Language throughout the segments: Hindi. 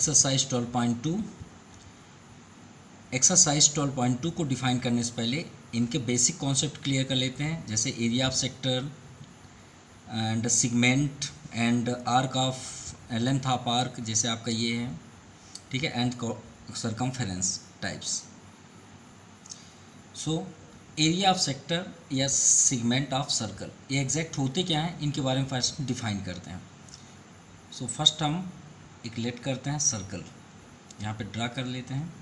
एक्सरसाइज 12.2। एक्सरसाइज 12.2 को डिफाइन करने से पहले इनके बेसिक कॉन्सेप्ट क्लियर कर लेते हैं, जैसे area of sector and segment and arc of length of arc, जैसे आपका ये है, ठीक है, and circumference types. So area of sector या सेगमेंट ऑफ सर्कल ये एग्जैक्ट होते क्या हैं, इनके बारे में फर्स्ट डिफाइन करते हैं। सो फर्स्ट हम एक लेट करते हैं सर्कल, यहाँ पे ड्रा कर लेते हैं।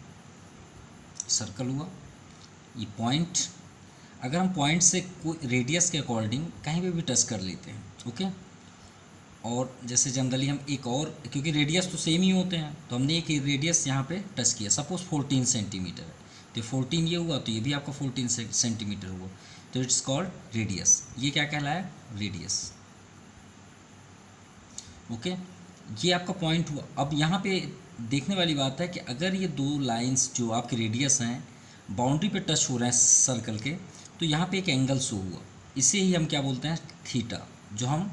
सर्कल हुआ ये पॉइंट, अगर हम पॉइंट से कोई रेडियस के अकॉर्डिंग कहीं पे भी टच कर लेते हैं, ओके। और जैसे जनरली हम एक और, क्योंकि रेडियस तो सेम ही होते हैं, तो हमने एक रेडियस यहाँ पे टच किया, सपोज 14 सेंटीमीटर है, तो 14 ये हुआ, तो ये भी आपका 14 सेंटीमीटर हुआ, तो इट्स कॉल्ड रेडियस। ये क्या कहलाया? Radius, okay. ये आपका पॉइंट हुआ। अब यहाँ पे देखने वाली बात है कि अगर ये दो लाइंस जो आपके रेडियस हैं बाउंड्री पे टच हो रहे हैं सर्कल के, तो यहाँ पे एक एंगल शो हुआ, इसे ही हम क्या बोलते हैं? थीटा, जो हम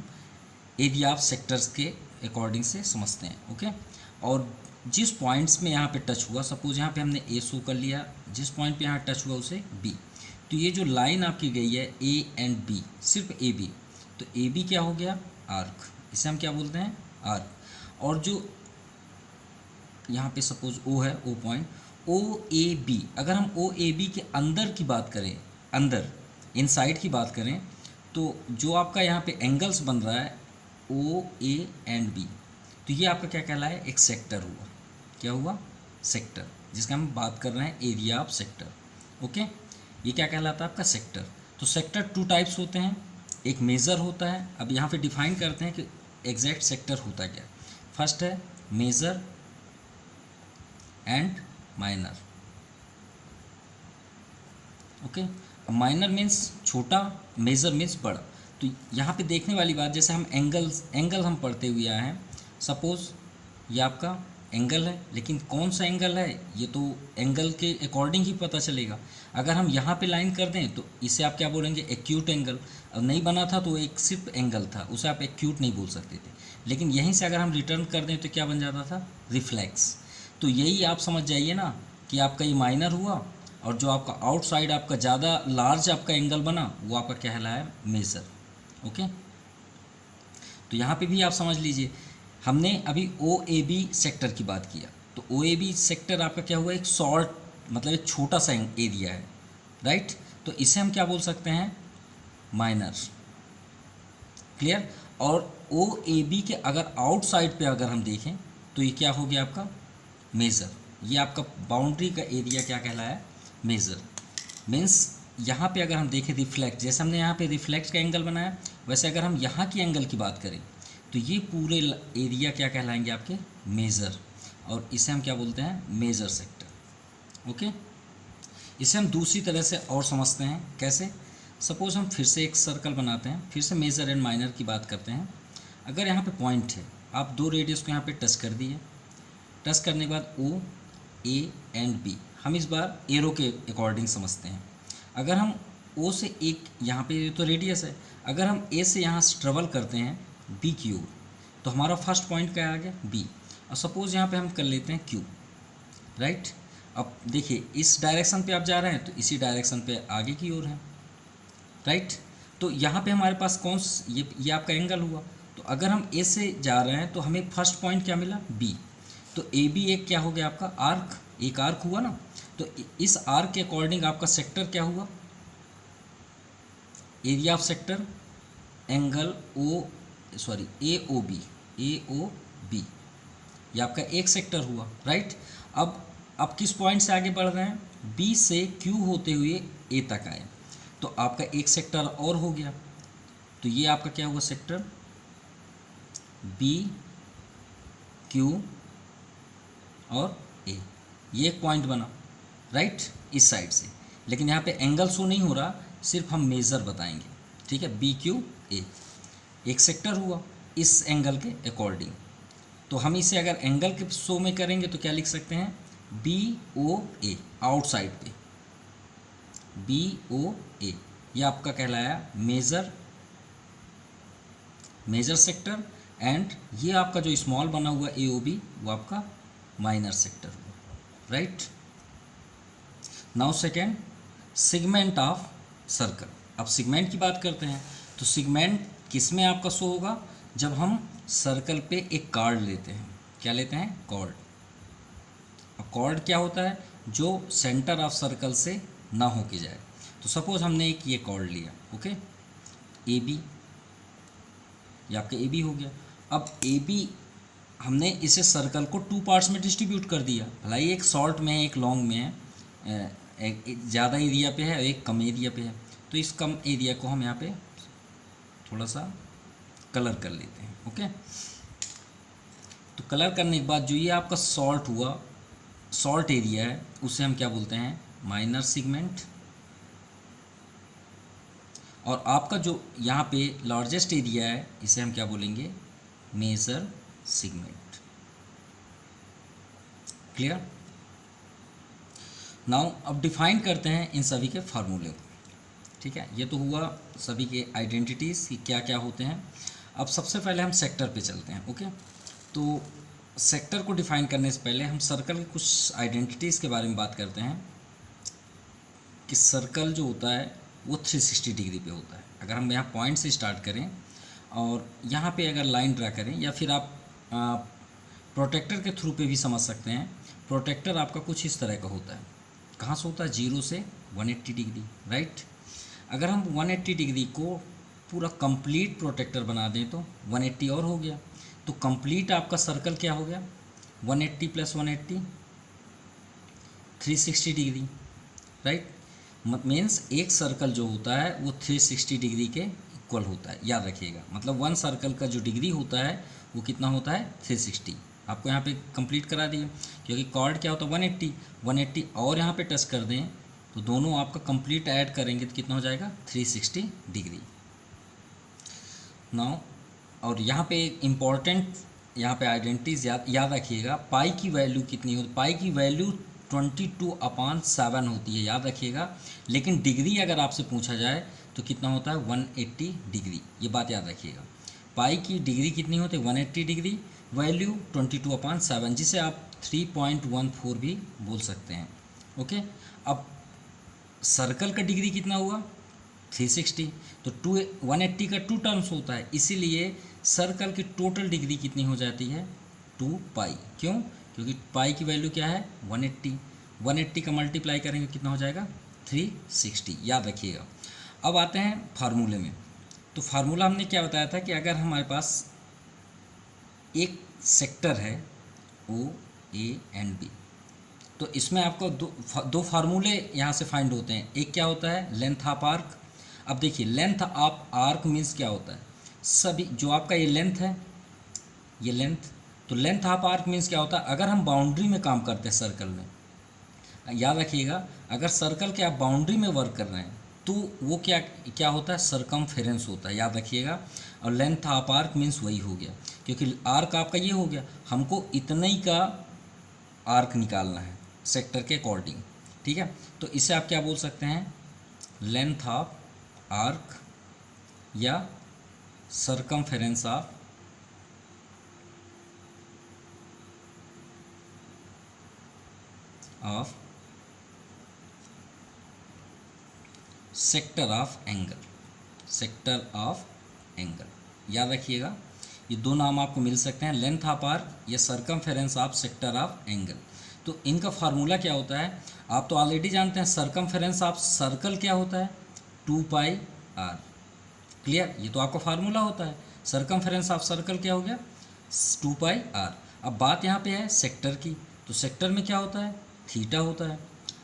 एरिया ऑफ सेक्टर्स के अकॉर्डिंग से समझते हैं, ओके। और जिस पॉइंट्स में यहाँ पे टच हुआ, सपोज यहाँ पे हमने ए शो कर लिया, जिस पॉइंट पे यहाँ टच हुआ उसे बी, तो ये जो लाइन आपकी गई है ए एंड बी, सिर्फ ए बी, तो ए बी क्या हो गया? आर्क, इसे हम क्या बोलते हैं? आर्क। और जो यहाँ पे सपोज ओ है, O point, O A B, अगर हम ओ ए बी के अंदर की बात करें, अंदर इनसाइड की बात करें, तो जो आपका यहाँ पे एंगल्स बन रहा है ओ ए एंड बी, तो ये आपका क्या कहलाया है? एक सेक्टर हुआ। क्या हुआ? सेक्टर, जिसका हम बात कर रहे हैं एरिया ऑफ सेक्टर, ओके। ये क्या कहलाता है? आपका सेक्टर। तो सेक्टर टू टाइप्स होते हैं, एक मेजर होता है। अब यहाँ पे डिफाइन करते हैं कि एग्जैक्ट सेक्टर होता क्या। फर्स्ट है major and minor, okay. Minor means छोटा, मेजर मीन्स बड़ा। तो यहाँ पे देखने वाली बात, जैसे हम एंगल हम पढ़ते हुए आए हैं, सपोज ये आपका एंगल है, लेकिन कौन सा एंगल है ये तो एंगल के अकॉर्डिंग ही पता चलेगा। अगर हम यहाँ पे लाइन कर दें तो इसे आप क्या बोलेंगे? Acute angle. अब नहीं बना था तो एक सिर्फ एंगल था, उसे आप एक्यूट नहीं बोल सकते थे, लेकिन यहीं से अगर हम रिटर्न कर दें तो क्या बन जाता था? रिफ्लेक्स। तो यही आप समझ जाइए ना कि आपका ये माइनर हुआ, और जो आपका आउटसाइड आपका ज़्यादा लार्ज आपका एंगल बना वो आपका कहलाया मेजर, ओके। तो यहाँ पे भी आप समझ लीजिए, हमने अभी ओ ए बी सेक्टर की बात किया, तो ओ ए बी सेक्टर आपका क्या हुआ? एक शॉर्ट, मतलब एक छोटा सा एरिया है, राइट। तो इसे हम क्या बोल सकते हैं? Minor, clear. और ओ ए बी के अगर आउटसाइड पे अगर हम देखें तो ये क्या हो गया आपका? मेजर। ये आपका बाउंड्री का एरिया क्या कहलाया? मेजर। मीन्स यहाँ पे अगर हम देखें रिफ्लेक्ट, जैसे हमने यहाँ पे रिफ्लेक्ट का एंगल बनाया, वैसे अगर हम यहाँ की एंगल की बात करें तो ये पूरे एरिया क्या कहलाएंगे? आपके मेजर। और इसे हम क्या बोलते हैं? Major sector, okay. इसे हम दूसरी तरह से और समझते हैं, कैसे? सपोज हम फिर से एक सर्कल बनाते हैं, फिर से मेजर एंड माइनर की बात करते हैं। अगर यहाँ पे पॉइंट है, आप दो रेडियस को यहाँ पे टच कर दिए, टच करने के बाद ओ ए एंड बी, हम इस बार एरो के अकॉर्डिंग समझते हैं। अगर हम ओ से एक, यहाँ पे तो रेडियस है, अगर हम ए से यहाँ से ट्रेवल करते हैं बी की ओर, तो हमारा फर्स्ट पॉइंट क्या आ गया? बी। और सपोज यहाँ पे हम कर लेते हैं क्यू, राइट। अब देखिए इस डायरेक्शन पे आप जा रहे हैं तो इसी डायरेक्शन पे आगे की ओर है, राइट। तो यहाँ पे हमारे पास कौन ये आपका एंगल हुआ। तो अगर हम ए से जा रहे हैं तो हमें फर्स्ट पॉइंट क्या मिला? बी। तो ए बी एक क्या हो गया आपका? आर्क, एक आर्क हुआ ना। तो इस आर्क के अकॉर्डिंग आपका सेक्टर क्या हुआ? Area of sector angle A O B, ये आपका एक सेक्टर हुआ, राइट। अब किस पॉइंट से आगे बढ़ रहे हैं? बी से क्यू होते हुए ए तक आए, तो आपका एक सेक्टर और हो गया। तो ये आपका क्या हुआ? सेक्टर बी क्यू और ए, ये एक पॉइंट बना, राइट, इस साइड से। लेकिन यहाँ पे एंगल शो नहीं हो रहा, सिर्फ हम मेजर बताएंगे, ठीक है। बी क्यू ए एक सेक्टर हुआ इस एंगल के अकॉर्डिंग। तो हम इसे अगर एंगल के शो में करेंगे तो क्या लिख सकते हैं? बी ओ ए, आउटसाइड पे बी ओ ए, ये आपका कहलाया मेजर सेक्टर। एंड ये आपका जो स्मॉल बना हुआ ए ओ बी वो आपका माइनर सेक्टर हुआ, right. Now second, segment of circle. अब सेगमेंट की बात करते हैं, तो सेगमेंट किस में आपका शो होगा, जब हम सर्कल पे एक कार्ड लेते हैं। क्या लेते हैं? कॉर्ड। अब कॉर्ड क्या होता है, जो सेंटर ऑफ सर्कल से ना होके जाए। तो सपोज हमने एक ये कॉर्ड लिया, ओके, ए बी, ये आपका ए बी हो गया। अब ए बी हमने इसे सर्कल को 2 पार्ट्स में डिस्ट्रीब्यूट कर दिया, भलाई एक शॉर्ट में है एक लॉन्ग में है, एक ज़्यादा एरिया पे है और एक कम एरिया पे है। तो इस कम एरिया को हम यहाँ पे थोड़ा सा कलर कर लेते हैं, ओके। तो कलर करने के बाद जो ये आपका शॉर्ट हुआ, शॉर्ट एरिया है, उसे हम क्या बोलते हैं? Minor segment. और आपका जो यहाँ पे लार्जेस्ट एरिया है, इसे हम क्या बोलेंगे? Major segment. क्लियर? नाउ अब डिफाइन करते हैं इन सभी के फार्मूले को, ठीक है। ये तो हुआ सभी के आइडेंटिटीज़ कि क्या क्या होते हैं। अब सबसे पहले हम सेक्टर पे चलते हैं, ओके। तो सेक्टर को डिफाइन करने से पहले हम सर्कल की कुछ आइडेंटिटीज़ के बारे में बात करते हैं कि सर्कल जो होता है वो 360 डिग्री पे होता है। अगर हम यहाँ पॉइंट से स्टार्ट करें और यहाँ पे अगर लाइन ड्रा करें, या फिर आप प्रोटेक्टर के थ्रू पे भी समझ सकते हैं। प्रोटेक्टर आपका कुछ इस तरह का होता है, कहाँ से होता है? 0 से 180 डिग्री, राइट। अगर हम 180 डिग्री को पूरा कंप्लीट प्रोटेक्टर बना दें तो 180 और हो गया। तो कंप्लीट आपका सर्कल क्या हो गया? 180 + 180 360 डिग्री, राइट। मीन्स एक सर्कल जो होता है वो 360 डिग्री के इक्वल होता है, याद रखिएगा। मतलब वन सर्कल का जो डिग्री होता है वो कितना होता है? 360। आपको यहाँ पे कंप्लीट करा दिए, क्योंकि कॉर्ड क्या होता है? 180 और यहाँ पे टच कर दें तो दोनों आपका कंप्लीट ऐड करेंगे तो कितना हो जाएगा? 360 डिग्री। नाउ और यहाँ पे एक इम्पॉर्टेंट यहाँ पे आइडेंटिटीज याद रखिएगा। पाई की वैल्यू कितनी होती है? पाई की वैल्यू 22/7 होती है, याद रखिएगा। लेकिन डिग्री अगर आपसे पूछा जाए तो कितना होता है? 180 डिग्री। ये बात याद रखिएगा। पाई की डिग्री कितनी होती है? 180 डिग्री। वैल्यू 22/7, जिसे आप 3.14 भी बोल सकते हैं, ओके। अब सर्कल का डिग्री कितना हुआ? 360। तो 180 का 2 टर्म्स होता है, इसीलिए सर्कल की टोटल डिग्री कितनी हो जाती है? 2 पाई। क्यों? क्योंकि पाई की वैल्यू क्या है? 180 का मल्टीप्लाई करेंगे कितना हो जाएगा? 360, याद रखिएगा। अब आते हैं फार्मूले में। तो फार्मूला हमने क्या बताया था कि अगर हमारे पास एक सेक्टर है O, A एंड B, तो इसमें आपको दो फार्मूले यहाँ से फाइंड होते हैं। एक क्या होता है? Length of arc. अब देखिए, लेंथ ऑफ आर्क मीन्स क्या होता है? सभी जो आपका ये लेंथ है, ये लेंथ, तो लेंथ ऑफ आर्क मीन्स क्या होता है? अगर हम बाउंड्री में काम करते हैं सर्कल में, याद रखिएगा, अगर सर्कल के आप बाउंड्री में वर्क कर रहे हैं तो वो क्या होता है? सरकमफेरेंस होता है, याद रखिएगा। और लेंथ ऑफ आर्क मीन्स वही हो गया, क्योंकि आर्क आपका ये हो गया, हमको इतना ही का आर्क निकालना है सेक्टर के अकॉर्डिंग, ठीक है। तो इसे आप क्या बोल सकते हैं? लेंथ ऑफ आर्क या circumference of sector of angle, sector of angle, याद रखिएगा। ये दो नाम आपको मिल सकते हैं, लेंथ ऑफ आर्क या circumference of sector of angle. तो इनका फार्मूला क्या होता है? आप तो ऑलरेडी जानते हैं। सरकमफेरेंस ऑफ सर्कल क्या होता है? 2πr। क्लियर? ये तो आपका फार्मूला होता है। सरकमफेरेंस ऑफ सर्कल क्या हो गया? 2πr। अब बात यहाँ पे है सेक्टर की, तो सेक्टर में क्या होता है? थीटा होता है।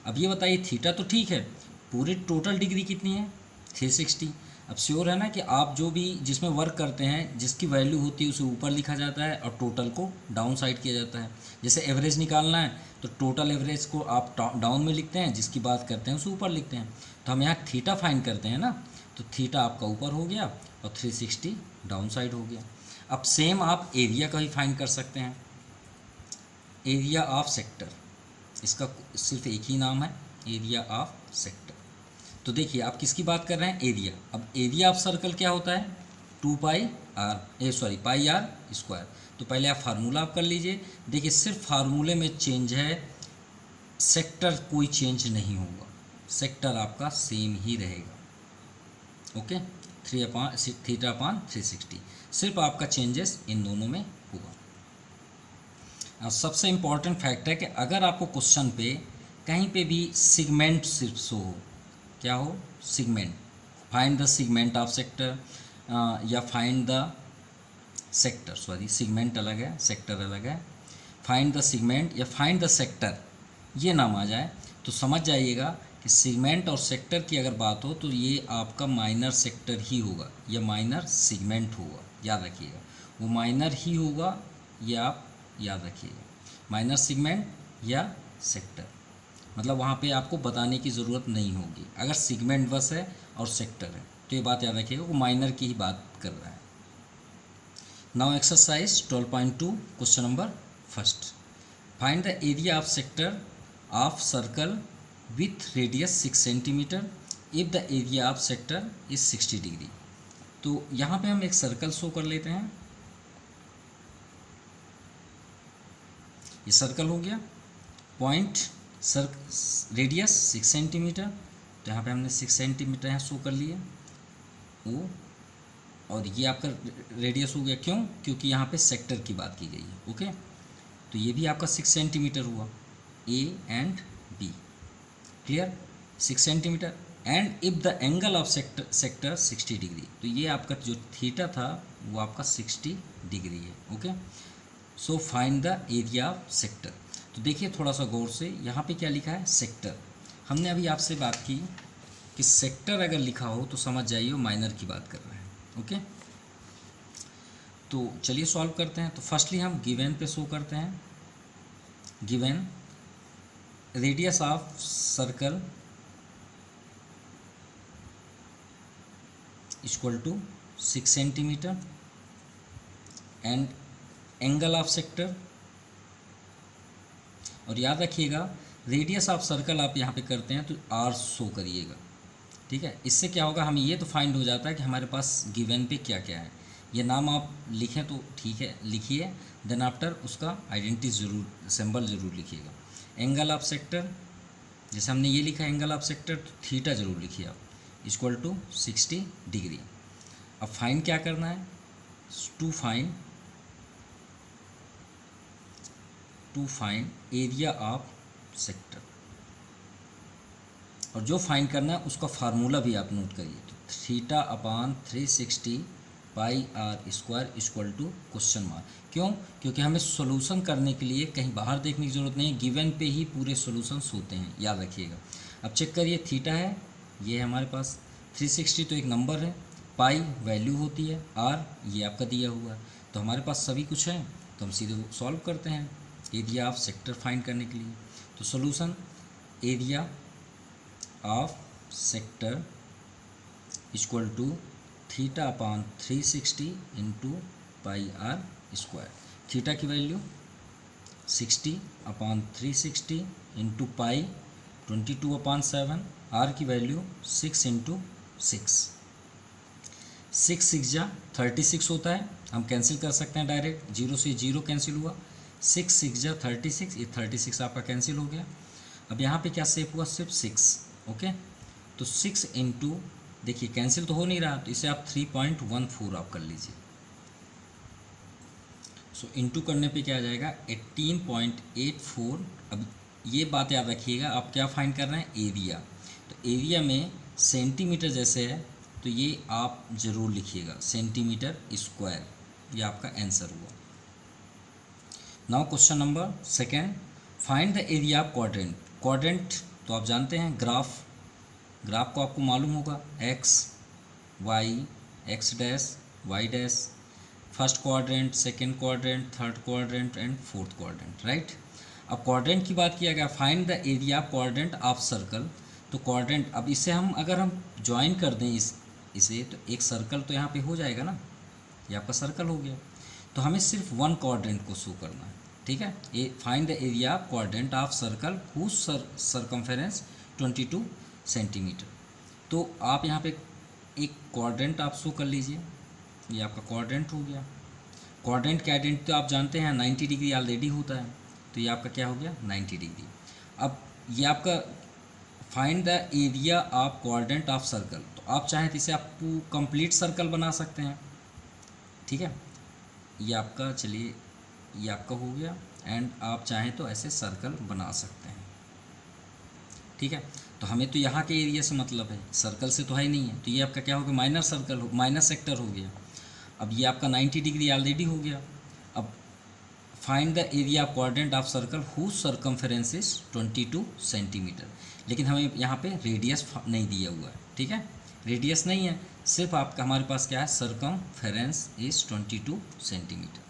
अब ये बताइए, थीटा तो ठीक है, पूरी टोटल डिग्री कितनी है? 360। अब श्योर है ना कि आप जो भी जिसमें वर्क करते हैं, जिसकी वैल्यू होती है उसे ऊपर लिखा जाता है और टोटल को डाउन साइड किया जाता है। जैसे एवरेज निकालना है तो टोटल एवरेज को आप डाउन में लिखते हैं, जिसकी बात करते हैं उसे ऊपर लिखते हैं। तो हम यहाँ थीटा फाइंड करते हैं ना, तो थीटा आपका ऊपर हो गया और 360 डाउन साइड हो गया। अब सेम आप एरिया का ही फाइंड कर सकते हैं, एरिया ऑफ सेक्टर। इसका सिर्फ एक ही नाम है, एरिया ऑफ सेक्टर। तो देखिए, आप किसकी बात कर रहे हैं? एरिया। अब एरिया ऑफ सर्कल क्या होता है? पाई आर स्क्वायर। तो पहले आप फार्मूला आप कर लीजिए। देखिए सिर्फ फार्मूले में चेंज है, सेक्टर कोई चेंज नहीं होगा, सेक्टर आपका सेम ही रहेगा। ओके, थीटा अपान 360, सिर्फ आपका चेंजेस इन दोनों में होगा। अब सबसे इम्पॉर्टेंट फैक्ट है कि अगर आपको क्वेश्चन पे कहीं पे भी सिगमेंट सिर्फ शो हो, क्या हो, segment, find the segment of sector या find the sector, sorry segment अलग है, सेक्टर अलग है, फाइंड द सिगमेंट या फाइंड द सेक्टर ये नाम आ जाए तो समझ जाइएगा कि सिगमेंट और सेक्टर की अगर बात हो तो ये आपका माइनर सेक्टर ही होगा या माइनर सिगमेंट होगा, याद रखिएगा, वो माइनर ही होगा, ये आप याद रखिएगा, माइनर सिगमेंट या सेक्टर, मतलब वहाँ पे आपको बताने की ज़रूरत नहीं होगी। अगर सिगमेंट बस है और सेक्टर है तो ये बात याद रखिएगा, वो माइनर की ही बात कर रहा है। Now exercise 12.2 question number first, find the area of sector of circle with radius 6 centimetre if the area of sector is 60 degree. तो यहाँ पे हम एक सर्कल शो कर लेते हैं, ये सर्कल हो गया, पॉइंट रेडियस 6 सेंटीमीटर, तो यहाँ पे हमने 6 सेंटीमीटर यहाँ शो कर लिए ओ, और ये आपका रेडियस हो गया, क्यों, क्योंकि यहाँ पे सेक्टर की बात की गई है। ओके, तो ये भी आपका 6 सेंटीमीटर हुआ, A and B, clear, 6 centimetre, and if the angle of sector 60 degree, तो ये आपका जो थीटा था वो आपका 60 डिग्री है। Okay, so find the area of sector. तो देखिए थोड़ा सा गौर से, यहाँ पे क्या लिखा है, सेक्टर। हमने अभी आपसे बात की कि सेक्टर अगर लिखा हो तो समझ जाइए वो माइनर की बात कर रहे हैं। ओके, तो चलिए सॉल्व करते हैं। तो फर्स्टली हम गिवन पे शो करते हैं, given radius of circle equal to 6 centimetre and angle of sector, और याद रखिएगा रेडियस ऑफ सर्कल आप यहाँ पे करते हैं तो आर शो करिएगा, ठीक है। इससे क्या होगा, हमें ये तो फाइंड हो जाता है कि हमारे पास गिवन पे क्या क्या है। ये नाम आप लिखें तो ठीक है, लिखिए, देन आफ्टर उसका आइडेंटिटी ज़रूर, सिंबल ज़रूर लिखिएगा। एंगल ऑफ सेक्टर, जैसे हमने ये लिखा एंगल ऑफ सेक्टर, तो थीटा ज़रूर लिखिए आप, इक्वल टू 60 डिग्री। अब फाइंड क्या करना है, to find area of sector, और जो फाइंड करना है उसका फार्मूला भी आप नोट करिए। तो theta upon 360 pi are square equal to question mark, क्यों, क्योंकि हमें सॉल्यूशन करने के लिए कहीं बाहर देखने की ज़रूरत नहीं है, गिवन पे ही पूरे सॉल्यूशंस होते हैं, याद रखिएगा। अब चेक करिए, थीटा है, ये है हमारे पास, 360 तो एक नंबर है, पाई वैल्यू होती है, आर ये आपका दिया हुआ है, तो हमारे पास सभी कुछ है, तो हम सीधे सॉल्व करते हैं एरिया ऑफ सेक्टर फाइंड करने के लिए। तो solution, area of sector equal to theta upon 360 into pi are square. Theta की value 60 upon 360 into pi 22/7, r की वैल्यू 6 इंटू 6, 6 जा 36 होता है, हम कैंसिल कर सकते हैं डायरेक्ट, 0 से 0 कैंसिल हुआ, 6 जा 36, ये 36 आपका कैंसिल हो गया। अब यहाँ पे क्या सेव हुआ, सिर्फ 6। ओके, तो 6 इंटू, देखिए कैंसिल तो हो नहीं रहा, तो इसे आप 3.14 आप कर लीजिए। सो इंटू करने पे क्या आ जाएगा, 18.84। अब ये बात याद रखिएगा, आप क्या फाइंड कर रहे हैं, एरिया, तो एरिया में सेंटीमीटर जैसे है तो ये आप ज़रूर लिखिएगा, सेंटीमीटर स्क्वायर, ये आपका आंसर हुआ। Now question number second, find the area of quadrant. Quadrant तो आप जानते हैं, ग्राफ को आपको मालूम होगा, X Y, X dash Y dash, first quadrant, second quadrant, third quadrant and fourth quadrant, right. अब क्वाड्रेंट की बात किया गया, find the area quadrant of circle. तो क्वाड्रेंट, अब इसे हम अगर हम ज्वाइन कर दें इसे तो एक सर्कल तो यहाँ पे हो जाएगा ना, ये आपका सर्कल हो गया। तो हमें सिर्फ वन क्वाड्रेंट को शो करना है, ठीक है। ये find the area quadrant of circle whose circumference 22 centimetre. तो आप यहाँ पे एक क्वाड्रेंट आप शो कर लीजिए, ये आपका क्वाड्रेंट हो गया। क्वाड्रेंट का आइडेंटिटी तो आप जानते हैं 90 डिग्री ऑलरेडी होता है, तो ये आपका क्या हो गया 90 डिग्री। अब ये आपका find the area of quadrant of circle, तो आप चाहें तो इसे आप कंप्लीट सर्कल बना सकते हैं, ठीक है। ये आपका, चलिए ये आपका हो गया, एंड आप चाहें तो ऐसे सर्कल बना सकते हैं, ठीक है। तो हमें तो यहाँ के एरिया से मतलब है, सर्कल से तो है ही नहीं है, तो ये आपका क्या हो गया माइनर सर्कल हो, माइनर सेक्टर हो गया। अब ये आपका 90 डिग्री ऑलरेडी हो गया। अब find the area of quadrant of circle whose circumference is 22 centimetre, लेकिन हमें यहाँ पे रेडियस नहीं दिया हुआ है, ठीक है, रेडियस नहीं है, सिर्फ आपका हमारे पास क्या है सर्कमफेरेंस इज 22 सेंटीमीटर।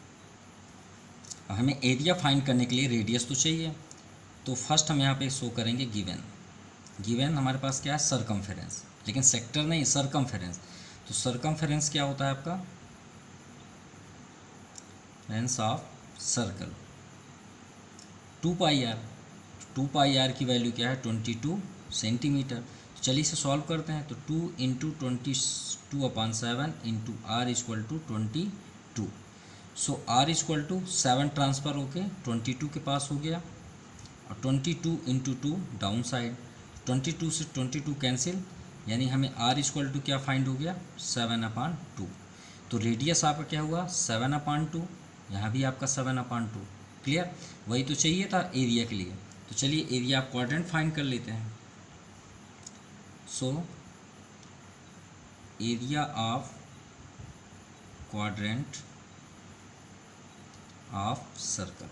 अब हमें एरिया फाइंड करने के लिए रेडियस तो चाहिए, तो फर्स्ट हम यहाँ पे शो करेंगे गिवन हमारे पास क्या है सर्कमफेरेंस, लेकिन सेक्टर नहीं सर्कमफेरेंस। तो सर्कमफेरेंस क्या होता है आपका length of circle 2 pi r की वैल्यू क्या है 22 सेंटीमीटर। तो चलिए इसे सॉल्व करते हैं। तो 2 into 22/7 into r equal to 22। So r equal to 7 transfer होके 22 के पास हो गया, और 22 इंटू 2 डाउन साइड, 22 से 22 कैंसिल, यानी हमें आर इक्वल टू क्या फाइंड हो गया 7/2। तो रेडियस आपका क्या हुआ 7/2, यहाँ भी आपका 7/2। क्लियर, वही तो चाहिए था एरिया के लिए। तो चलिए एरिया आप क्वाड्रेंट फाइंड कर लेते हैं। सो area of quadrant of circle,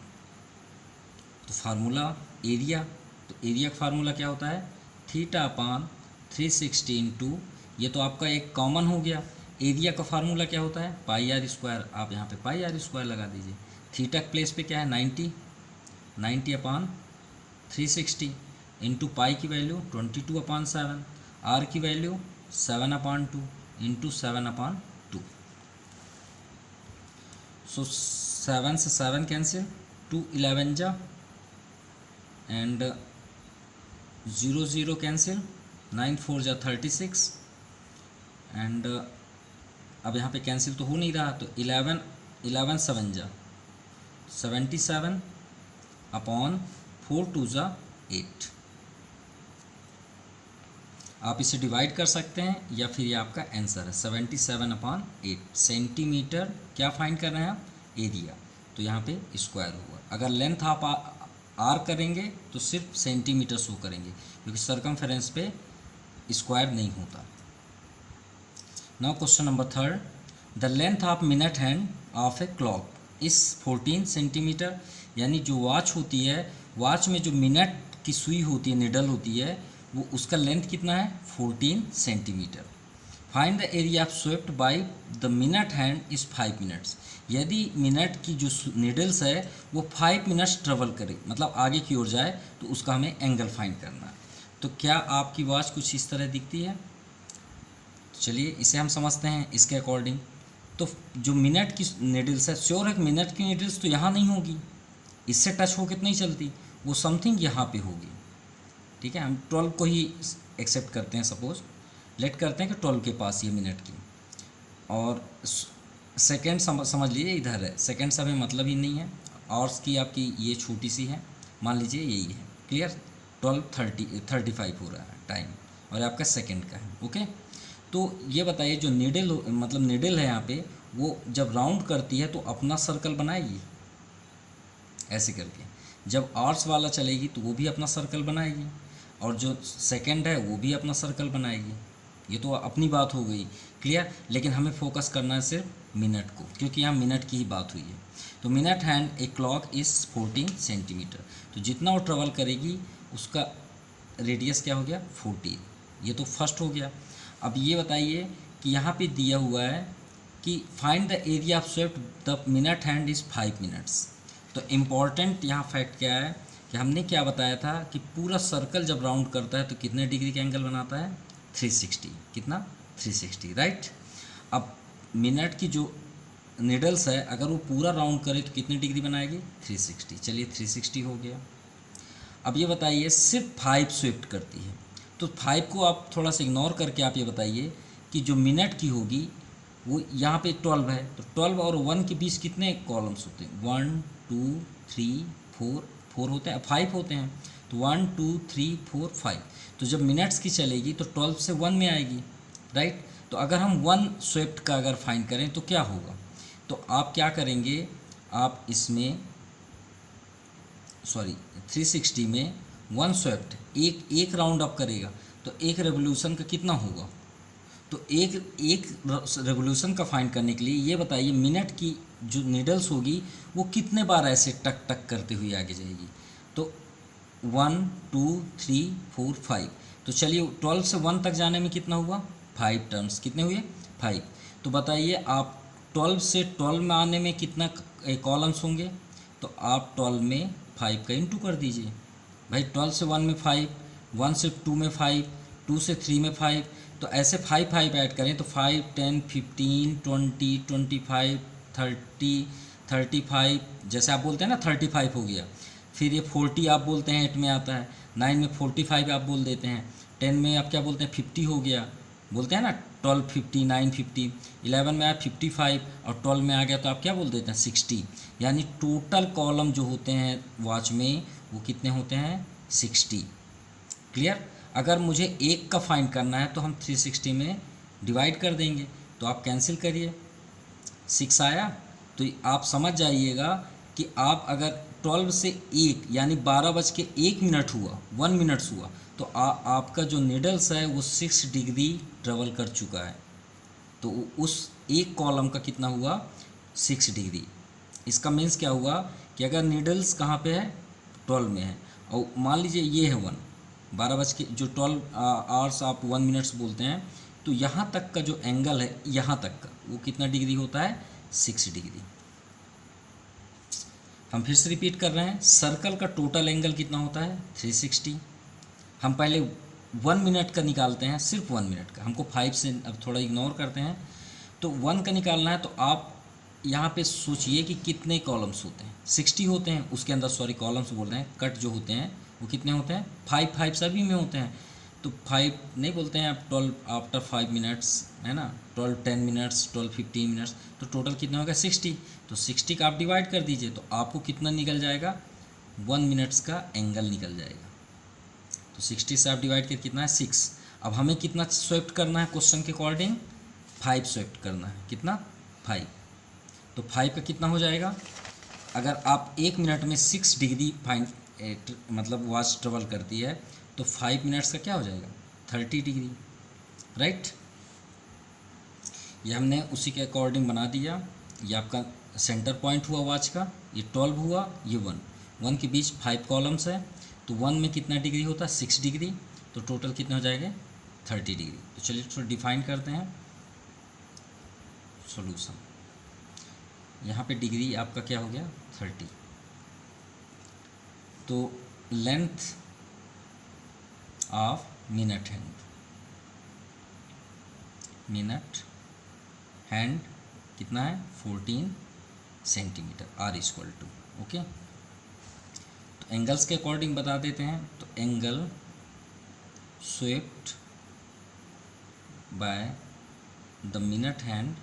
तो फार्मूला एरिया, तो एरिया का फार्मूला क्या होता है θ/360 इंटू, ये तो आपका एक कॉमन हो गया। एरिया का फार्मूला क्या होता है πr², आप यहाँ पे πr² लगा दीजिए। थीटा के प्लेस पे क्या है 90/360 इंटू पाई की वैल्यू 22/7, आर की वैल्यू 7/2 इंटू 7/2। सो 7 से 7 कैंसिल, 2 11 जा, एंड 0 0 कैंसिल, 9 4 जा 36, एंड अब यहाँ पे कैंसिल तो हो नहीं रहा, तो 11 7 जा 77/4 2 जा 8। आप इसे डिवाइड कर सकते हैं, या फिर ये आपका आंसर है 77/8 सेंटीमीटर। क्या फाइंड कर रहे हैं आप एरिया, तो यहाँ पे स्क्वायर होगा। अगर लेंथ आप आर करेंगे तो सिर्फ सेंटीमीटर शो करेंगे, क्योंकि सर्कमफेरेंस पे स्क्वायर नहीं होता। Now question number 3, the length of minute hand of a clock इस 14 सेंटीमीटर, यानी जो वॉच होती है, वॉच में जो मिनट की सुई होती है, निडल होती है, वो उसका लेंथ कितना है 14 centimetre. Find the area of swept by the minute hand is 5 minutes, यदि मिनट की जो निडल्स है वो 5 मिनट्स ट्रेवल करे, मतलब आगे की ओर जाए, तो उसका हमें एंगल फाइंड करना है। तो क्या आपकी वॉच कुछ इस तरह दिखती है? चलिए इसे हम समझते हैं इसके अकॉर्डिंग। तो जो मिनट की निडल्स है, श्योर है कि मिनट की निडल्स तो यहाँ नहीं होगी, इससे टच होकर तो नहीं चलती, वो समथिंग यहाँ पे होगी, ठीक है। हम 12 को ही एक्सेप्ट करते हैं, सपोज लेट करते हैं कि 12 के पास ये मिनट की, और सेकेंड समझ लीजिए इधर है, सेकेंड से हमें मतलब ही नहीं है, आवर्स की आपकी ये छोटी सी है, मान लीजिए यही है। क्लियर, 12:35 हो रहा है टाइम, और आपका सेकेंड का है। ओके, तो ये बताइए जो निडल मतलब निडल है यहाँ पे, वो जब राउंड करती है तो अपना सर्कल बनाएगी ऐसे करके, जब आवर्स वाला चलेगी तो वो भी अपना सर्कल बनाएगी, और जो सेकंड है वो भी अपना सर्कल बनाएगी। ये तो अपनी बात हो गई, क्लियर। लेकिन हमें फोकस करना है सिर्फ मिनट को, क्योंकि यहाँ मिनट की ही बात हुई है। तो minute hand a clock is 14 centimetre, तो जितना वो ट्रेवल करेगी उसका रेडियस क्या हो गया 14। ये तो फर्स्ट हो गया। अब ये बताइए कि यहाँ पे दिया हुआ है कि find the area of swept the minute hand is 5 minutes. तो इम्पॉर्टेंट यहाँ फैक्ट क्या है कि हमने क्या बताया था कि पूरा सर्कल जब राउंड करता है तो कितने डिग्री का एंगल बनाता है 360। कितना 360, राइट। अब मिनट की जो निडल्स है अगर वो पूरा राउंड करे तो कितनी डिग्री बनाएगी 360। चलिए 360 हो गया। अब ये बताइए सिर्फ 5 स्वेप्ट करती है, तो 5 को आप थोड़ा सा इग्नोर करके आप ये बताइए कि जो मिनट की होगी वो यहाँ पे 12 है, तो 12 और 1 के बीच कितने कॉलम्स होते हैं? 1 2 3 4 होते हैं, 5 होते हैं। तो 1 2 3 4 5। तो जब मिनट्स की चलेगी तो 12 से 1 में आएगी, राइट। तो अगर हम 1 स्वेप्ट का अगर फाइंड करें तो क्या होगा? तो आप क्या करेंगे, आप इसमें 360 में 1 स्वेप्ट एक राउंड अप करेगा तो एक रेवोल्यूशन का कितना होगा? तो एक रेवोल्यूशन का फाइंड करने के लिए ये बताइए मिनट की जो नीडल्स होगी वो कितने बार ऐसे टक टक करते हुए आगे जाएगी? तो 1 2 3 4 5। तो चलिए 12 से 1 तक जाने में कितना हुआ? 5 टर्न्स। कितने हुए? 5। तो बताइए आप 12 से 12 में आने में कितना कॉलम्स होंगे? तो आप 12 में 5 का इंटू कर दीजिए भाई। 12 से 1 में 5, 1 से 2 में 5, 2 से 3 में 5। तो ऐसे 5 ऐड करें तो 5 10 15 20 25 30 35, जैसे आप बोलते हैं ना 35 हो गया। फिर ये 40 आप बोलते हैं 8 में आता है, 9 में 45 आप बोल देते हैं, 10 में आप क्या बोलते हैं 50 हो गया, बोलते हैं ना 12 50 9 50, 11 में आप 55 और 12 में आ गया तो आप क्या बोल देते हैं 60। यानी टोटल कॉलम जो होते हैं वॉच में वो कितने होते हैं? 60। क्लियर? अगर मुझे एक का फाइंड करना है तो हम 360 में डिवाइड कर देंगे। तो आप कैंसिल करिए, 6 आया। तो आप समझ जाइएगा कि आप अगर 12 से 1 यानी 12:01 हुआ, 1 मिनट्स हुआ, तो आपका जो नीडल्स है वो 6 डिग्री ट्रेवल कर चुका है। तो उस एक कॉलम का कितना हुआ? 6 डिग्री। इसका मीन्स क्या हुआ कि अगर नीडल्स कहाँ पे है? 12 में है, और मान लीजिए ये है 1, 12 बज के जो 12 आवर्स आप 1 मिनट्स बोलते हैं, तो यहाँ तक का जो एंगल है यहाँ तक का वो कितना डिग्री होता है? 6 डिग्री। हम फिर से रिपीट कर रहे हैं, सर्कल का टोटल एंगल कितना होता है? 360। हम पहले 1 मिनट का निकालते हैं, सिर्फ 1 मिनट का, हमको 5 से अब थोड़ा इग्नोर करते हैं। तो 1 का निकालना है तो आप यहाँ पे सोचिए कि कितने कॉलम्स होते हैं? 60 होते हैं, उसके अंदर कॉलम्स बोल रहे हैं, कट जो होते हैं वो कितने होते हैं? 5 सभी में होते हैं। तो 5 नहीं बोलते हैं आप 12 आफ्टर 5 मिनट्स, है ना, 12 10 मिनट्स, 12 15 मिनट्स, तो टोटल कितना होगा? 60। तो 60 का आप डिवाइड कर दीजिए तो आपको कितना निकल जाएगा? 1 मिनट्स का एंगल निकल जाएगा। तो 60 से आप डिवाइड कर कितना है? 6। अब हमें कितना स्वेप्ट करना है क्वेश्चन के अकॉर्डिंग? 5 स्वेप्ट करना है। कितना? 5। तो 5 का कितना हो जाएगा? अगर आप 1 मिनट में 6 डिग्री मतलब वॉच ट्रेवल करती है तो 5 मिनट्स का क्या हो जाएगा? 30 डिग्री, राइट। ये हमने उसी के अकॉर्डिंग बना दिया। ये आपका सेंटर पॉइंट हुआ वॉच का, ये 12 हुआ, ये 1 के बीच 5 कॉलम्स है। तो 1 में कितना डिग्री होता है? 6 डिग्री। तो टोटल कितने हो जाएंगे? 30 डिग्री। तो चलिए थोड़ा डिफाइन करते हैं सॉल्यूशन। यहाँ पे डिग्री आपका क्या हो गया? 30। तो लेंथ ऑफ मिनट हैंड कितना है? 14 सेंटीमीटर, R=2। ओके, तो एंगल्स के अकॉर्डिंग बता देते हैं। तो angle swept by the minute hand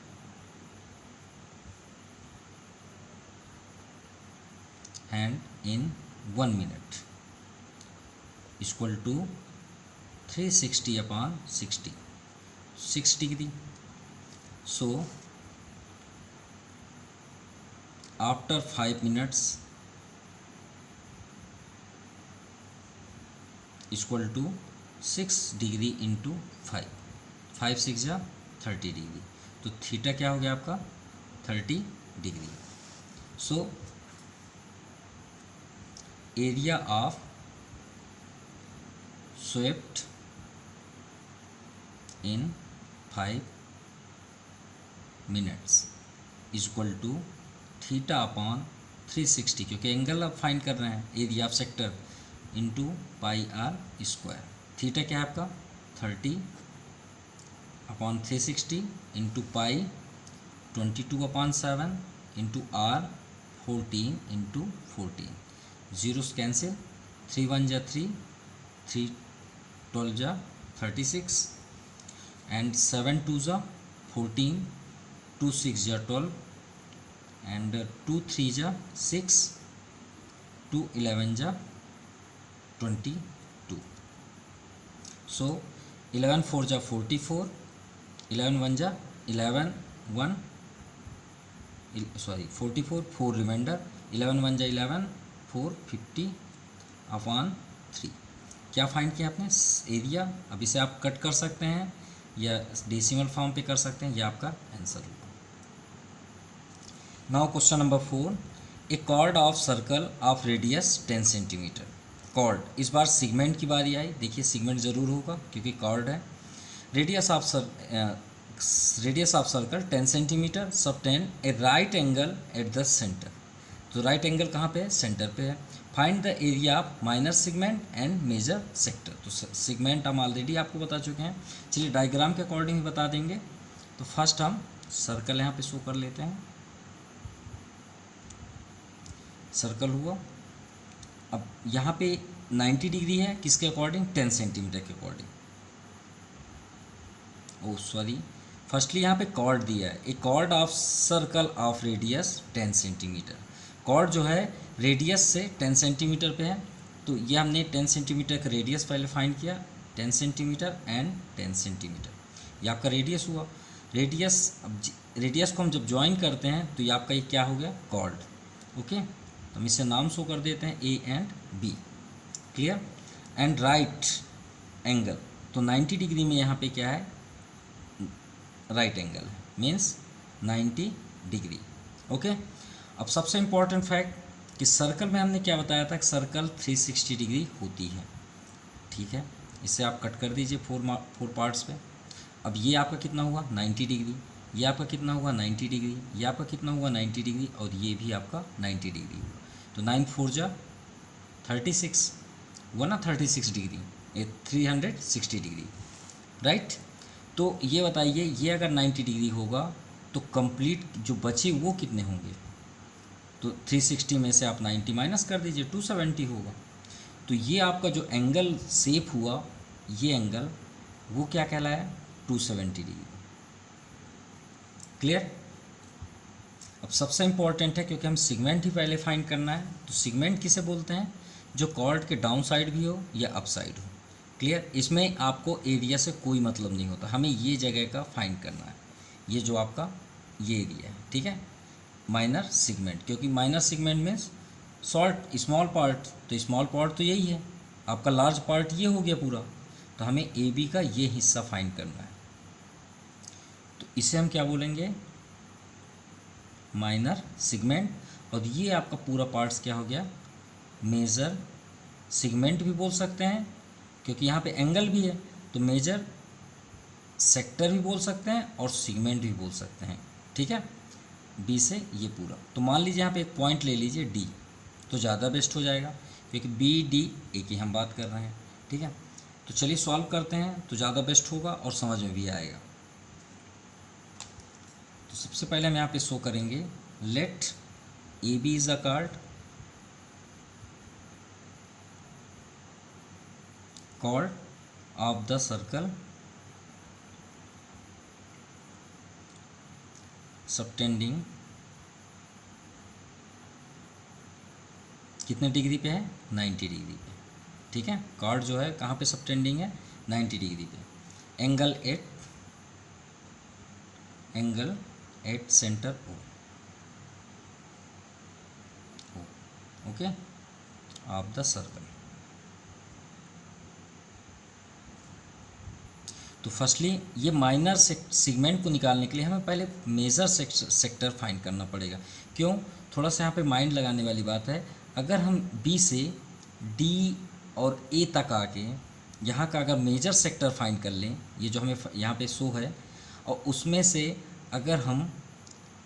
in 1 minute = 360/60, 6 degree. So after 5 minutes = 6 degree into 5 6 या 30 डिग्री। तो थीटा क्या हो गया आपका? 30 degree. So area of swept in 5 minutes = θ/360, क्योंकि एंगल आप फाइंड कर रहे हैं, area of sector into πr²। Theta क्या है आपका? 30/360 into pi 22/7 into r 14 into 14। Zeros cancel, 3 1 जा 3, 3 12 जा 36 एंड 7 2 जा 14, 2 6 जा 12 एंड 2 3 जा 6, 2 11 जा 22. सो 11 4 जा 44, 11 1 जा 11 1 44 4 रिमाइंडर, 11 1 जा 11 4 50 अपॉन 3. क्या फाइंड किया आपने? एरिया. अब इसे आप कट कर सकते हैं या डेसिमल फॉर्म पे कर सकते हैं, यह आपका आंसर होगा. Now question number 4. A chord of circle of radius 10 centimetre. Chord, इस बार सिगमेंट की बारी आई. देखिए सिगमेंट ज़रूर होगा क्योंकि कॉर्ड है. Radius of circle 10 centimetre, subtend a right angle at the centre. तो राइट एंगल कहाँ पे है? सेंटर पे है. Find the area of minor segment and major sector. तो सिगमेंट हम ऑलरेडी आपको बता चुके हैं. चलिए डायग्राम के अकॉर्डिंग ही बता देंगे. तो फर्स्ट हम सर्कल यहाँ पे शो कर लेते हैं. सर्कल हुआ. अब यहाँ पे 90 डिग्री है किसके अकॉर्डिंग? 10 सेंटीमीटर के अकॉर्डिंग. ओ सॉरी, फर्स्टली यहाँ पे कॉर्ड दिया है. A chord of circle of radius 10 centimetre. Chord जो है रेडियस से 10 सेंटीमीटर पे है. तो ये हमने 10 सेंटीमीटर का रेडियस पहले फाइंड किया. 10 सेंटीमीटर एंड 10 सेंटीमीटर, ये आपका रेडियस हुआ. रेडियस, अब रेडियस को हम जब ज्वाइन करते हैं तो ये आपका ये क्या हो गया? कॉर्ड. ओके, हम इसे नाम शो कर देते हैं A and B. Clear. And right angle, तो 90 डिग्री में यहाँ पे क्या है? राइट एंगल है, मीन्स 90 डिग्री. ओके. अब सबसे इम्पॉर्टेंट फैक्ट कि सर्कल में हमने क्या बताया था कि सर्कल 360 डिग्री होती है. ठीक है, इसे आप कट कर दीजिए 4 पार्ट्स पे. अब ये आपका कितना हुआ? 90 डिग्री. ये आपका कितना हुआ? 90 डिग्री. ये आपका कितना हुआ? 90 डिग्री. और ये भी आपका 90 डिग्री हुआ. तो 9 4 जा 36 हुआ ना, 36 डिग्री. ये 360 डिग्री. राइट. तो ये बताइए, ये अगर 90 डिग्री होगा तो कंप्लीट जो बचे वो कितने होंगे? तो 360 में से आप 90 माइनस कर दीजिए, 270 होगा. तो ये आपका जो एंगल शेप हुआ, ये एंगल वो क्या कहलाया? 270 डिग्री. क्लियर. अब सबसे इम्पॉर्टेंट है क्योंकि हम सिगमेंट ही पहले फाइंड करना है. तो सिगमेंट किसे बोलते हैं? जो कॉर्ड के डाउन साइड भी हो या अप साइड हो. क्लियर. इसमें आपको एरिया से कोई मतलब नहीं होता, हमें ये जगह का फाइंड करना है. ये जो आपका ये एरिया है, ठीक है, माइनर सिगमेंट. क्योंकि माइनर सिगमेंट में शॉर्ट स्मॉल पार्ट, तो स्मॉल पार्ट तो यही है. आपका लार्ज पार्ट ये हो गया पूरा. तो हमें ए बी का ये हिस्सा फाइंड करना है. तो इसे हम क्या बोलेंगे? Minor segment. और ये आपका पूरा पार्ट्स क्या हो गया? मेजर सिगमेंट भी बोल सकते हैं क्योंकि यहाँ पे एंगल भी है. तो मेजर सेक्टर भी बोल सकते हैं और सिगमेंट भी बोल सकते हैं. ठीक है, बी से ये पूरा. तो मान लीजिए यहाँ पे एक पॉइंट ले लीजिए डी, तो ज़्यादा बेस्ट हो जाएगा क्योंकि बी डी एक ही हम बात कर रहे हैं. ठीक है, तो चलिए सॉल्व करते हैं तो ज़्यादा बेस्ट होगा और समझ में भी आएगा. तो सबसे पहले हम यहाँ पे शो करेंगे let A B is a chord of the circle subtending कितने डिग्री पे है? 90 डिग्री पे. ठीक है, कॉर्ड जो है कहाँ पे सबटेंडिंग है? 90 डिग्री पे. Angle at centre O. Okay, of the circle. तो फर्स्टली ये माइनर सिगमेंट को निकालने के लिए हमें पहले मेजर सेक्टर फाइंड करना पड़ेगा. क्यों? थोड़ा सा यहाँ पे माइंड लगाने वाली बात है. अगर हम बी से डी और ए तक आके यहाँ का अगर मेजर सेक्टर फाइंड कर लें, ये जो हमें यहाँ पे शो है, और उसमें से अगर हम,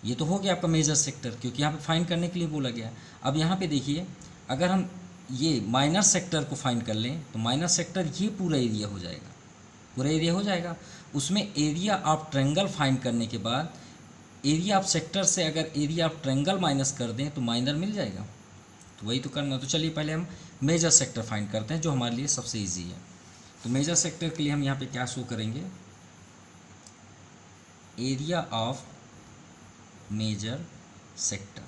ये तो हो गया आपका मेजर सेक्टर क्योंकि यहाँ पे फाइंड करने के लिए बोला गया. अब यहाँ पे देखिए, अगर हम ये माइनर सेक्टर को फाइंड कर लें तो माइनर सेक्टर ये पूरा एरिया हो जाएगा. पूरा एरिया हो जाएगा. उसमें एरिया ऑफ ट्रायंगल फाइंड करने के बाद एरिया ऑफ सेक्टर से अगर एरिया ऑफ ट्रायंगल माइनस कर दें तो माइनर मिल जाएगा. तो वही तो करना. तो चलिए पहले हम मेजर सेक्टर फाइंड करते हैं जो हमारे लिए सबसे इजी है. तो मेजर सेक्टर के लिए हम यहाँ पे क्या शो करेंगे? Area of major sector.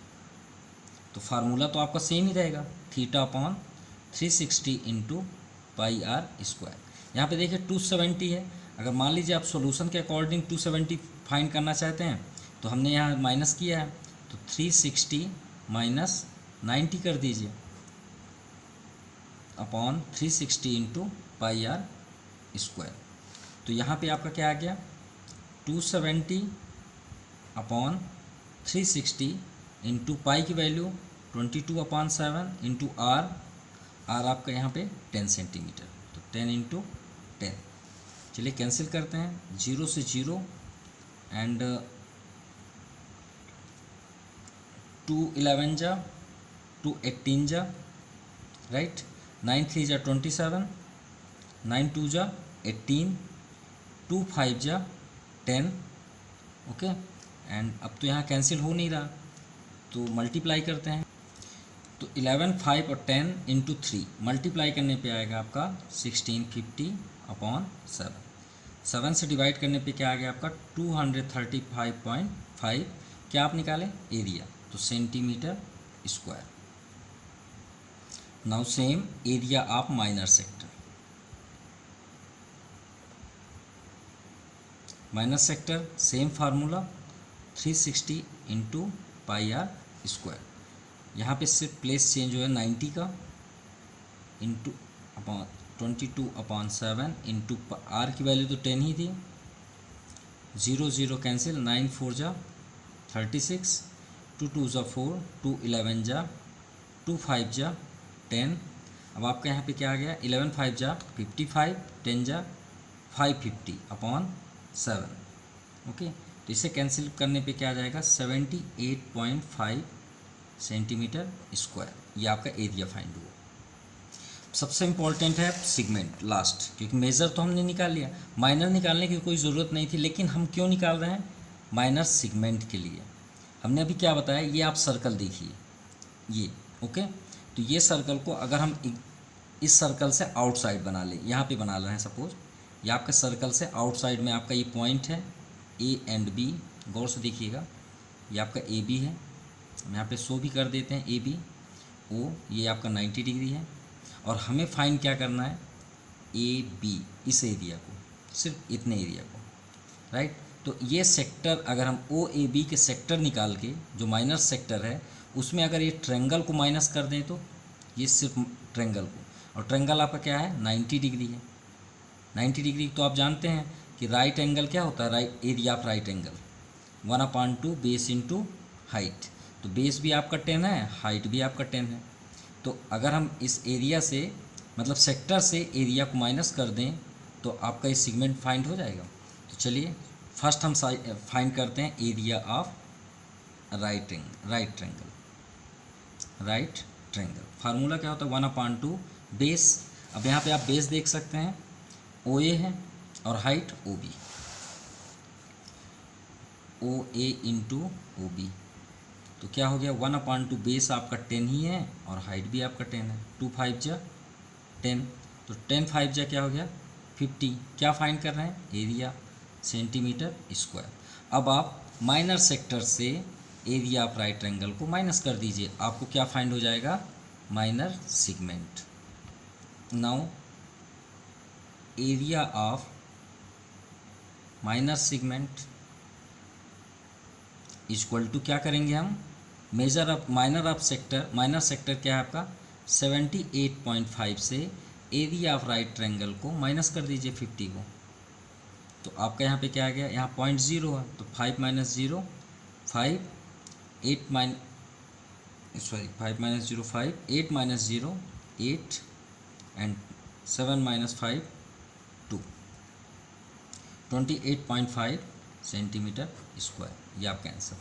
तो फार्मूला तो आपका सेम ही रहेगा, theta upon 360 into pi are square. यहाँ पे देखिए 270 है, अगर मान लीजिए आप सॉल्यूशन के अकॉर्डिंग 270 फाइंड करना चाहते हैं तो हमने यहाँ माइनस किया है, तो 360 माइनस 90 कर दीजिए upon 360 into pi are square. तो यहाँ पे आपका क्या आ गया, 270 अपॉन 360 इंटू पाई की वैल्यू 22/7 इंटू आर आपका यहाँ पे 10 सेंटीमीटर, तो 10 इंटू 10। चलिए कैंसिल करते हैं, 0 से 0 एंड 2 11 जा, 2 18 जा, राइट, 9 3 जा 27, 9 2 जा 18, 2 5 जा 10, ओके। एंड अब तो यहाँ कैंसिल हो नहीं रहा, तो मल्टीप्लाई करते हैं, तो 11 5 और 10 इंटू 3 मल्टीप्लाई करने पे आएगा आपका 1650/7। 7 से डिवाइड करने पे क्या आ गया आपका 235.5। क्या आप निकाले, एरिया, तो centimetre square. Now same area of minor sector. Minor sector same formula 360 into pi are square. यहाँ पे सिर्फ प्लेस चेंज हो है 90 का, इंटू अपॉन 22/7 इंटू आर की वैल्यू तो 10 ही थी, 0 0 कैंसिल, 9 4 जा 36, 2 2 जा 4, 2 11 जा, 2 5 जा 10। अब आपका यहाँ पे क्या आ गया, 11 5 जा 55, 10 जा 550/7, ओके। तो इसे कैंसिल करने पे क्या आ जाएगा, 78.5 सेंटीमीटर स्क्वायर। ये आपका एरिया फाइंड हुआ। सबसे इम्पॉर्टेंट है सिगमेंट लास्ट, क्योंकि मेज़र तो हमने निकाल लिया, माइनर निकालने की कोई ज़रूरत नहीं थी, लेकिन हम क्यों निकाल रहे हैं, माइनर सिगमेंट के लिए। हमने अभी क्या बताया, ये आप सर्कल देखिए, ये ओके। तो ये सर्कल को अगर हम इस सर्कल से आउटसाइड बना लें, यहाँ पे बना रहे हैं सपोज, ये आपके सर्कल से आउटसाइड में आपका ये पॉइंट है ए एंड बी, गौर से देखिएगा, ये आपका ए बी है, हम यहाँ पे शो भी कर देते हैं ए बी ओ, ये आपका 90 डिग्री है। और हमें फाइंड क्या करना है, ए बी, इस एरिया को, सिर्फ इतने एरिया को, राइट। तो ये सेक्टर अगर हम ओ ए बी के सेक्टर निकाल के, जो माइनस सेक्टर है उसमें अगर ये ट्रेंगल को माइनस कर दें तो ये सिर्फ ट्रेंगल को, और ट्रेंगल आपका क्या है 90 डिग्री है। 90 डिग्री तो आप जानते हैं कि राइट एंगल क्या होता है, right area of right angle 1/2 base into height. तो बेस भी आपका 10 है, हाइट भी आपका 10 है। तो अगर हम इस एरिया से, मतलब सेक्टर से एरिया को माइनस कर दें तो आपका ये सिगमेंट फाइंड हो जाएगा। तो चलिए फर्स्ट हम फाइंड करते हैं area of right triangle. Formula क्या होता है, 1/2 बेस। अब यहाँ पे आप बेस देख सकते हैं, ओ ए है और हाइट ओ बी, ओ ए इंटू ओ बी। तो क्या हो गया, 1/2 बेस आपका 10 ही है और हाइट भी आपका 10 है, 2 5 जा 10, तो 10 5 जा क्या हो गया 50। क्या फाइंड कर रहे हैं, एरिया सेंटीमीटर स्क्वायर। अब आप माइनर सेक्टर से एरिया ऑफ राइट ट्रायंगल को माइनस कर दीजिए, आपको क्या फाइंड हो जाएगा, minor segment. Now area of minor segment equal to, क्या करेंगे हम, major of minor of sector, minor sector क्या है आपका 78.5 से एरिया ऑफ राइट ट्रायंगल को माइनस कर दीजिए 50 को। तो आपका यहाँ पे क्या आ गया, यहाँ 0.0 है, तो 5 - 0 5, 8 - 0 5, 8 - 0 8 एंड 7 - 5 2, 28.5 सेंटीमीटर स्क्वायर। ये आपका answer.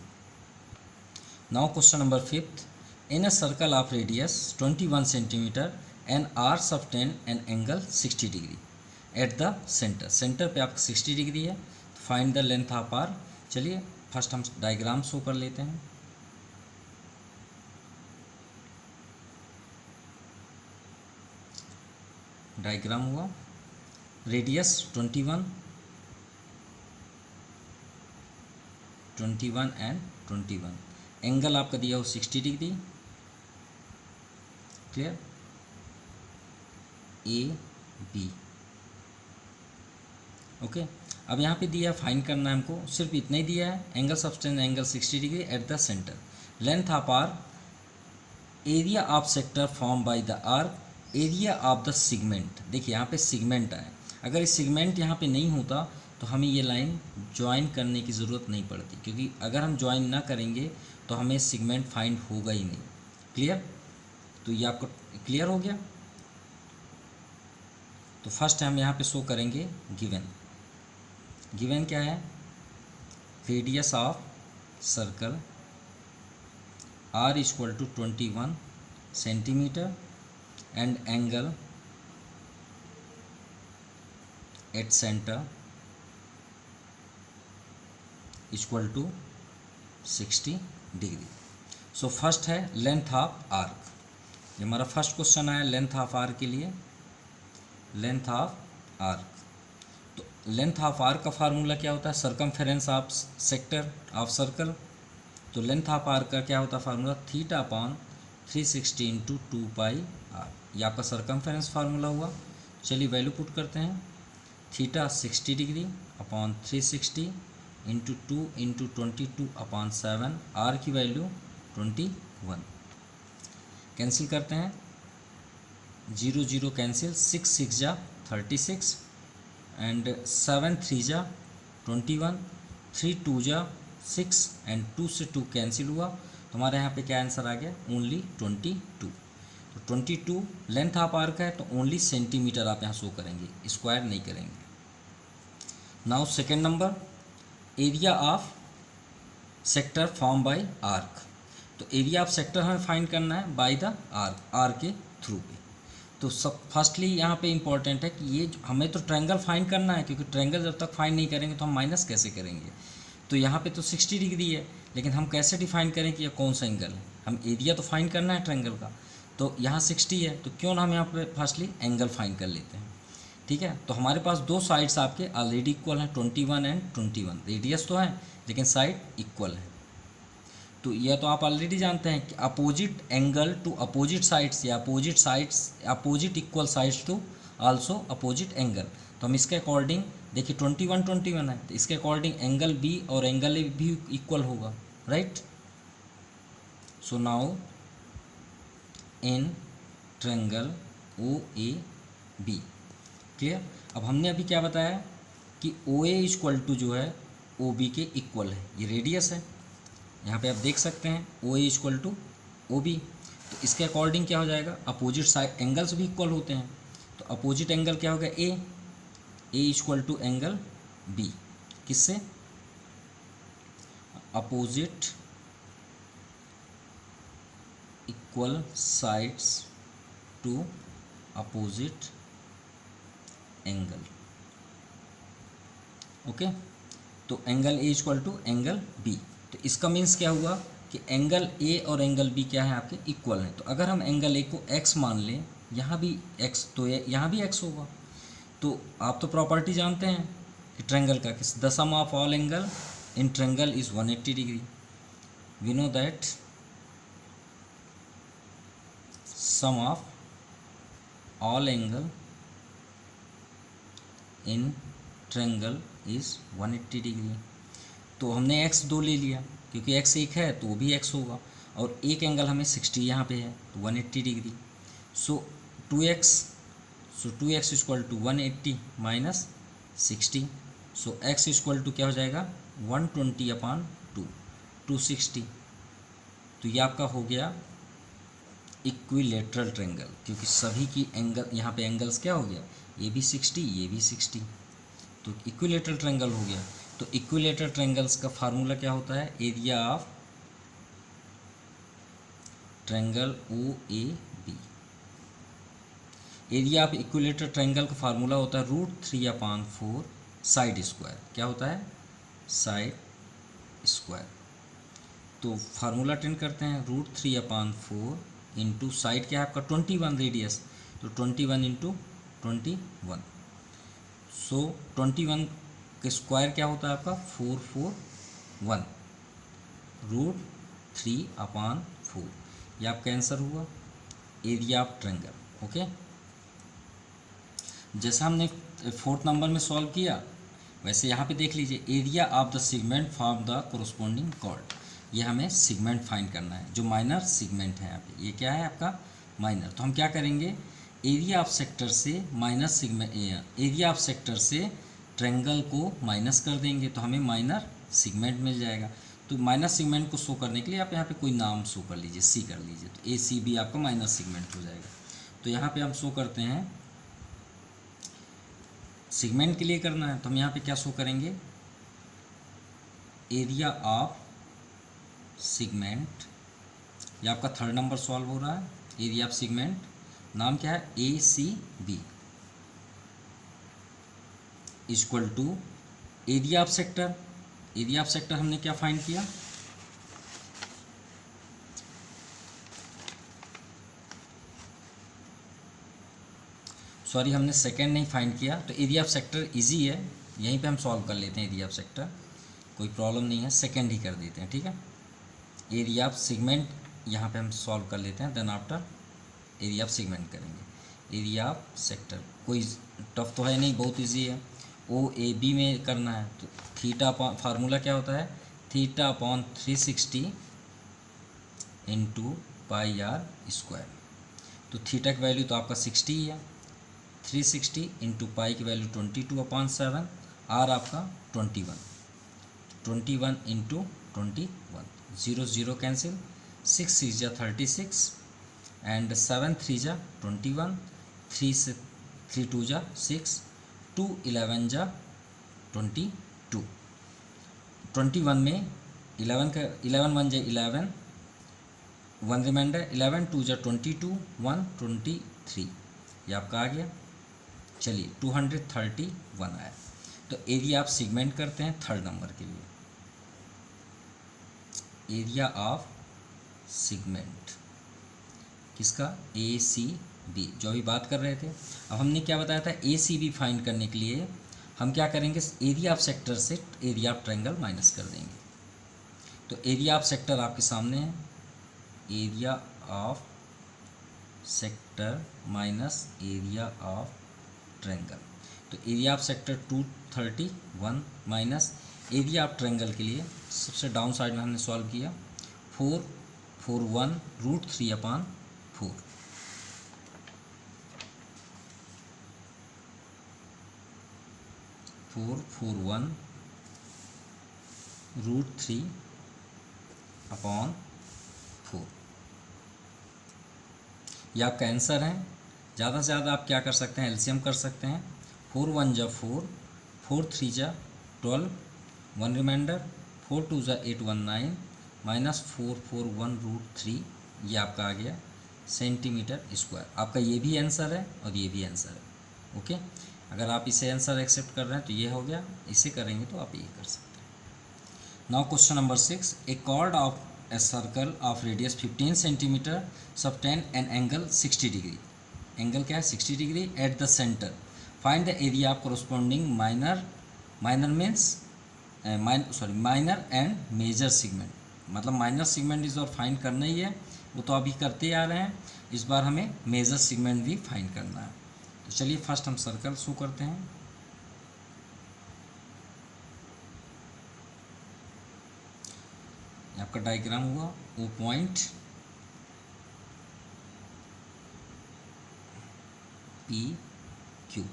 Now question number 5th, in a circle of radius 21 centimetre an arc subtend an angle 60 degree at the centre. Centre पे आपका 60 डिग्री है, find the length of arc. चलिए फर्स्ट हम डायग्राम शो कर लेते हैं। डायग्राम हुआ, रेडियस 21, 21 एंड 21। एंगल आपका दिया हो 60 degree, clear, A B. Okay, अब यहाँ पे दिया फाइंड करना है हमको, सिर्फ इतना ही दिया है, angle subtends angle 60 degree at the centre, length of arc, area of sector form by the arc, area of the segment. देखिए यहाँ पे सिगमेंट है, अगर ये सिगमेंट यहाँ पे नहीं होता तो हमें ये लाइन ज्वाइन करने की ज़रूरत नहीं पड़ती, क्योंकि अगर हम ज्वाइन ना करेंगे तो हमें सिगमेंट फाइंड होगा ही नहीं। क्लियर, तो ये आपको क्लियर हो गया। तो फर्स्ट हम यहाँ पे शो करेंगे गिवन। गिवन क्या है, radius of circle r equal to 21 centimetre and angle at centre equal to 60 degree. So first है लेंथ ऑफ आर्क, ये हमारा फर्स्ट क्वेश्चन आया लेंथ ऑफ आर्क के लिए, लेंथ ऑफ आर्क। तो लेंथ ऑफ आर्क का फार्मूला क्या होता है, circumference of sector of circle. तो लेंथ ऑफ आर्क का क्या होता है formula, theta upon 360 into 2 pi r, ये आपका सर्कमफेरेंस फार्मूला हुआ। चलिए वैल्यू पुट करते हैं, theta 60 degree upon 360 into 2 into 22 upon 7, r की वैल्यू 21। कैंसिल करते हैं, 0 0 कैंसिल, 6 6 जा 36 एंड 7 3 जा 21, 3 2 जा 6 एंड 2 से 2 कैंसिल हुआ, तो हमारे यहाँ पे क्या आंसर आ गया, ओनली 22। तो 22 लेंथ ऑफ आर्क है, तो ओनली सेंटीमीटर आप यहाँ शो करेंगे, स्क्वायर नहीं करेंगे। Now second number, area of sector form bye arc. तो एरिया ऑफ सेक्टर हमें फाइंड करना है बाय द आर्क, आर्क के थ्रू पे। तो सब फर्स्टली यहाँ पे इंपॉर्टेंट है कि ये हमें तो ट्रायंगल फाइंड करना है, क्योंकि ट्रायंगल जब तक फाइंड नहीं करेंगे तो हम माइनस कैसे करेंगे। तो यहाँ पे तो 60 डिग्री है, लेकिन हम कैसे डिफाइन करें कि यह कौन सा एंगल है, हम एरिया तो फाइंड करना है ट्रायंगल का। तो यहाँ 60 है, तो क्यों ना हम यहाँ पे फर्स्टली एंगल फाइंड कर लेते हैं। ठीक है, तो हमारे पास दो साइड्स आपके ऑलरेडी इक्वल हैं, 21 एंड 21, रेडियस तो है लेकिन साइड इक्वल है। तो यह तो आप ऑलरेडी जानते हैं कि opposite angle to opposite sides, या opposite sides opposite equal sides to also opposite angle. तो हम इसके अकॉर्डिंग देखिए 21 21 है, तो इसके अकॉर्डिंग एंगल बी और एंगल ए भी इक्वल होगा, right. So now in triangle O A B, clear. अब हमने अभी क्या बताया कि ओ ए इक्वल टू जो है ओ बी के इक्वल है, ये रेडियस है, यहाँ पे आप देख सकते हैं O A equal to O B. तो इसके अकॉर्डिंग क्या हो जाएगा, अपोजिट साइड एंगल्स भी इक्वल होते हैं, तो अपोजिट एंगल क्या होगा, A equal to angle B, किससे, opposite equal sides to opposite angle. Okay, तो angle A equal to angle B. तो इसका मीन्स क्या हुआ कि एंगल ए और एंगल बी क्या है आपके, इक्वल हैं। तो अगर हम एंगल ए को x मान लें, यहाँ भी x, तो यहाँ भी x होगा। तो आप तो प्रॉपर्टी जानते हैं कि ट्रायंगल का, कि the sum of all angle in triangle is 180 degree. We know that sum of all angle in triangle is 180 degree. तो हमने x 2 ले लिया, क्योंकि x 1 है तो वो भी x होगा, और एक एंगल हमें 60 यहाँ पे है, तो 180 degree. So 2x equal to 180 minus 60। So x equal to क्या हो जाएगा, 120 अपॉन 260। तो ये आपका हो गया इक्विलेटरल ट्रायंगल, क्योंकि सभी की एंगल यहाँ पे एंगल्स क्या हो गया, ये भी 60 ये भी 60, तो इक्विलेटरल ट्रायंगल हो गया। तो इक्विलेटरल ट्रायंगल्स का फार्मूला क्या होता है, area of triangle O A B. Area of equilateral triangle का फार्मूला होता है √3/4 साइड स्क्वायर। क्या होता है, साइड स्क्वायर। तो फार्मूला टेन करते हैं, √3/4 इंटू साइड क्या है आपका 21 रेडियस, तो 21 इंटू 21। सो 21 का स्क्वायर क्या होता है आपका 441। √3/4। ये आपका आंसर हुआ एरिया ऑफ ट्रायंगल। ओके, जैसा हमने 4th नंबर में सॉल्व किया वैसे यहाँ पे देख लीजिए, area of the segment from the corresponding chord. ये हमें सेगमेंट फाइंड करना है, जो माइनर सेगमेंट है यहाँ पे। ये क्या है आपका माइनर। तो हम क्या करेंगे, एरिया ऑफ सेक्टर से minus segment, area of sector से ट्रायंगल को माइनस कर देंगे तो हमें माइनर सेगमेंट मिल जाएगा। तो माइनर सेगमेंट को शो करने के लिए आप यहाँ पे कोई नाम शो कर लीजिए, सी कर लीजिए, तो ACB आपका माइनर सेगमेंट हो जाएगा। तो यहाँ पे हम शो करते हैं, सेगमेंट के लिए करना है तो हम यहाँ पे क्या शो करेंगे, एरिया ऑफ सेगमेंट। ये आपका 3rd नंबर सॉल्व हो रहा है, एरिया ऑफ सेगमेंट, नाम क्या है ACB equal to area of sector. Area of sector हमने क्या फाइंड किया, सॉरी हमने सेकंड नहीं फाइंड किया। तो एरिया ऑफ सेक्टर इजी है, यहीं पे हम सॉल्व कर लेते हैं। एरिया ऑफ सेक्टर कोई प्रॉब्लम नहीं है, सेकंड ही कर देते हैं, ठीक है। एरिया ऑफ सेगमेंट यहाँ पे हम सॉल्व कर लेते हैं, then after area of segment करेंगे। एरिया ऑफ सेक्टर कोई टफ तो है नहीं, बहुत इजी है। OAB में करना है तो थीटा फार्मूला क्या होता है, θ/360 × πr²। तो थीटा की वैल्यू तो आपका 60 ही है, 360 × पाई की वैल्यू 22/7, आर आपका 21 × 21, 0 0 कैंसिल, 6 6 जा 36 एंड 7 3 जा 21, 3 2 जा 6, 2 11 जा 22, 21 में 11 का 11 1 जा 11, 1 रिमाइंडर, 11 2 जा 22, 1 23, ये आपका आ गया। चलिए 231 आया। तो एरिया ऑफ सेगमेंट करते हैं 3rd नंबर के लिए, एरिया ऑफ सेगमेंट किसका, ACB, जो अभी बात कर रहे थे। अब हमने क्या बताया था, ACB फाइंड करने के लिए हम क्या करेंगे, एरिया ऑफ सेक्टर से एरिया ऑफ ट्रायंगल माइनस कर देंगे। तो एरिया ऑफ सेक्टर आपके सामने है, area of sector minus area of triangle. तो area of sector 231 minus area of triangle के लिए सबसे डाउन साइड में हमने सॉल्व किया, 441 √3/4, 441 √3/4। ये आपका आंसर है। ज़्यादा से ज़्यादा आप क्या कर सकते हैं, एलसीएम कर सकते हैं। 4 1 जा 4, 4 3 जा 12, 1 रिमाइंडर, 4 2 जा 8 1 9 माइनस 441 √3, ये आपका आ गया cm²। आपका ये भी आंसर है और ये भी आंसर है। ओके, अगर आप इसे आंसर एक्सेप्ट कर रहे हैं तो ये हो गया, इसे करेंगे तो आप ये कर सकते हैं। Now question number 6, a chord of a circle of radius 15 centimetre subtend an angle 60 degree. Angle क्या है, 60 degree at the centre. Find the area of corresponding minor means minor and major segment. मतलब माइनर सेगमेंट इस बार फाइंड करना ही है, वो तो अभी करते आ रहे हैं। इस बार हमें मेजर सेगमेंट भी फाइंड करना है। तो चलिए फर्स्ट हम सर्कल शो करते हैं। आपका डायग्राम हुआ, O पॉइंट PQ।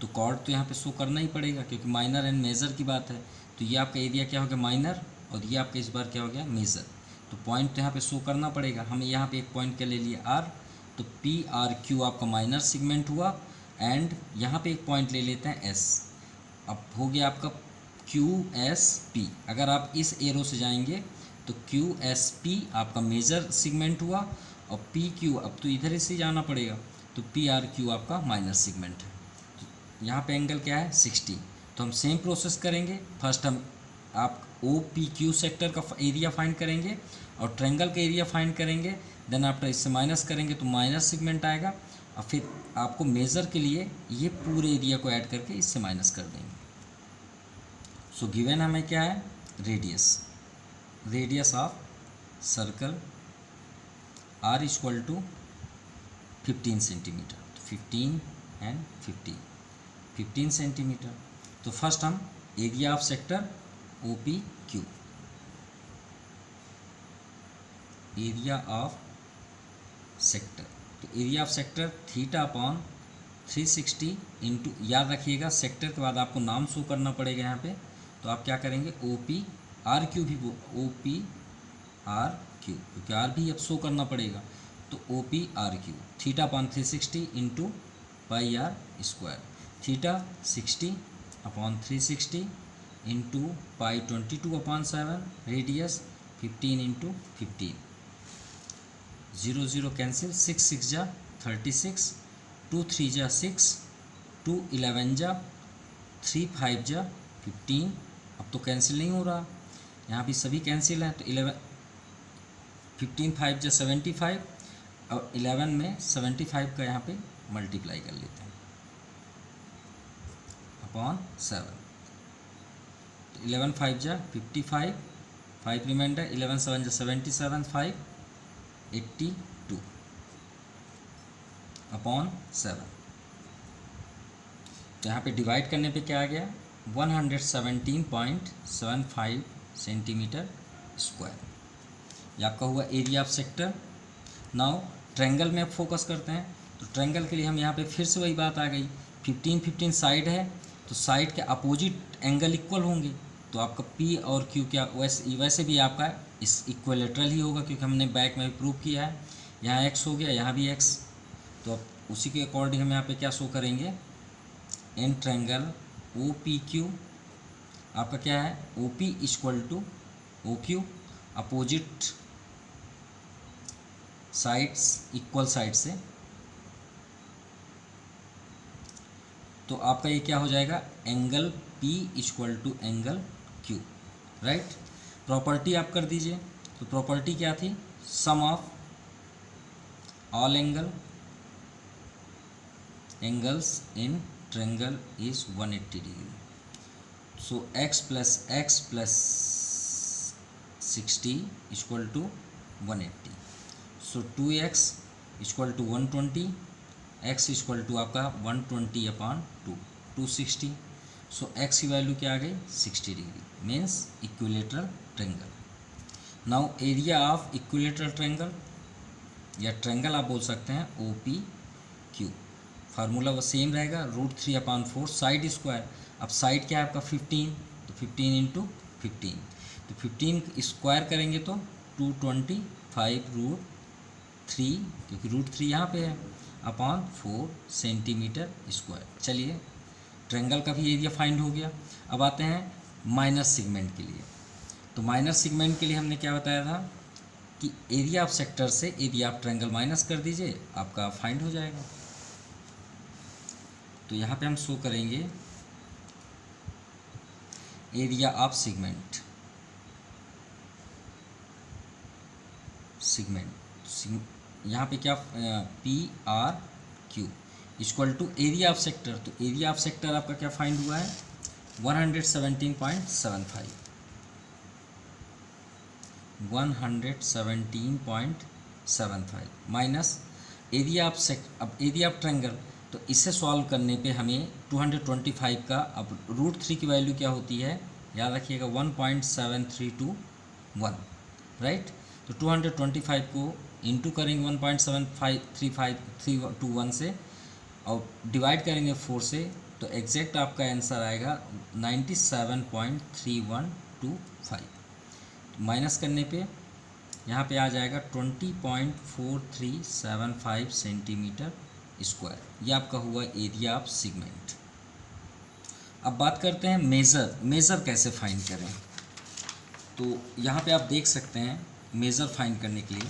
तो कॉर्ड तो यहाँ पे शो करना ही पड़ेगा क्योंकि माइनर एंड मेजर की बात है। तो ये आपका एरिया क्या हो गया, माइनर, और ये आपका इस बार क्या हो गया, मेजर। तो पॉइंट तो यहाँ पे शो करना पड़ेगा। हमें यहाँ पे एक पॉइंट के ले लिए R, तो PRQ आपका माइनर सेगमेंट हुआ। एंड यहाँ पे एक पॉइंट ले लेते हैं S। अब हो गया आपका QSP। अगर आप इस एरो से जाएंगे तो QSP आपका मेजर सेगमेंट हुआ, और PQ अब तो इधर से जाना पड़ेगा, तो PRQ आपका माइनर सेगमेंट है। तो यहाँ पे एंगल क्या है, 60। तो हम सेम प्रोसेस करेंगे। फर्स्ट हम आप OPQ सेक्टर का एरिया फाइंड करेंगे और ट्रायंगल का एरिया फाइंड करेंगे। देन आफ्टर इससे माइनस करेंगे तो माइनर सेगमेंट आएगा, और फिर आपको मेज़र के लिए ये पूरे एरिया को ऐड करके इससे माइनस कर देंगे। सो गिवन हमें क्या है, radius. Radius of circle r equal to 15 centimetre, तो 15 एंड 15 सेंटीमीटर। तो फर्स्ट हम area of sector O P Q, area of sector, तो area of sector theta upon 360 into, याद रखिएगा सेक्टर के बाद आपको नाम शो करना पड़ेगा यहाँ पे, तो आप क्या करेंगे ओ पी आर क्यू भी, ओ पी आर क्यू, क्योंकि आर भी अब शो करना पड़ेगा, तो O P R Q theta upon 360 into pi are square, theta 60 upon 360 into pi 22 upon 7, radius 15 into 15, 0 0 cancel, 6 6 जा 36, 2 3 जा 6, 2 11 जा 3 5 जा 15, अब तो कैंसिल नहीं हो रहा, यहाँ भी सभी कैंसिल है, तो 11 15 5 जा 75, और 11 में 75 का यहाँ पे मल्टीप्लाई कर लेते हैं अपॉन 7, तो 11 5 जा 55, 5 रिमाइंडर, 11 7 जा 77, 5 82 अपॉन 7, तो यहाँ पे डिवाइड करने पे क्या आ गया 117.75 सेंटीमीटर स्क्वायर, ये आपका हुआ area of sector. Now triangle में अब फोकस करते हैं, तो ट्रायंगल के लिए हम यहाँ पे फिर से वही बात आ गई, 15 15 साइड है, तो साइड के अपोजिट एंगल इक्वल होंगे, तो आपका पी और क्यू क्या वैसे भी आपका इस इक्वलेटरल ही होगा, क्योंकि हमने बैक में भी प्रूव किया है, यहाँ एक्स हो गया, यहाँ भी एक्स, तो अब उसी के अकॉर्डिंग हम यहाँ पे क्या शो करेंगे, in triangle O P Q आपका क्या है, O P equal to O Q, opposite sides equal side से, तो आपका ये क्या हो जाएगा, angle P equal to angle Q, right. Property आप कर दीजिए, तो प्रॉपर्टी क्या थी, sum of all angles in triangle is 180 degree, so x plus 60 equal to 180, so 2x equal to 120, x equal to आपका 120 अपॉन 260, सो x की वैल्यू क्या आ गई 60 degree, means equilateral triangle. Now area of equilateral triangle या ट्रायंगल आप बोल सकते हैं ओ पी क्यू, फार्मूला वो सेम रहेगा, √3/4 साइड स्क्वायर, अब साइड क्या है आपका 15, तो 15 इंटू 15, तो 15 स्क्वायर करेंगे तो 225√3, क्योंकि √3 यहाँ पे है, अपॉन 4 सेंटीमीटर स्क्वायर। चलिए ट्रायंगल का भी एरिया फाइंड हो गया। अब आते हैं माइनर सेगमेंट के लिए, तो माइनर सेगमेंट के लिए हमने क्या बताया था कि एरिया ऑफ सेक्टर से एरिया ऑफ ट्रायंगल माइनस कर दीजिए, आपका फाइंड हो जाएगा। तो यहाँ पे हम शो करेंगे एरिया ऑफ सेगमेंट, यहाँ पे क्या P R Q equal to area of sector, तो एरिया ऑफ सेक्टर आपका क्या फाइंड हुआ है 117.75 माइनस एरिया ऑफ अब एरिया ऑफ ट्रायंगल, तो इसे सॉल्व करने पे हमें 225 का, अब √3 की वैल्यू क्या होती है याद रखिएगा 1.7321, राइट। तो 225 को इंटू करेंगे 1.75321 से और डिवाइड करेंगे 4 से, तो एग्जैक्ट आपका आंसर आएगा 97.3125। माइनस करने पे यहाँ पे आ जाएगा 20.4375 सेंटीमीटर स्क्वायर, ये आपका हुआ एरिया ऑफ सेगमेंट। अब बात करते हैं मेज़र कैसे फाइंड करें। तो यहाँ पे आप देख सकते हैं मेज़र फाइंड करने के लिए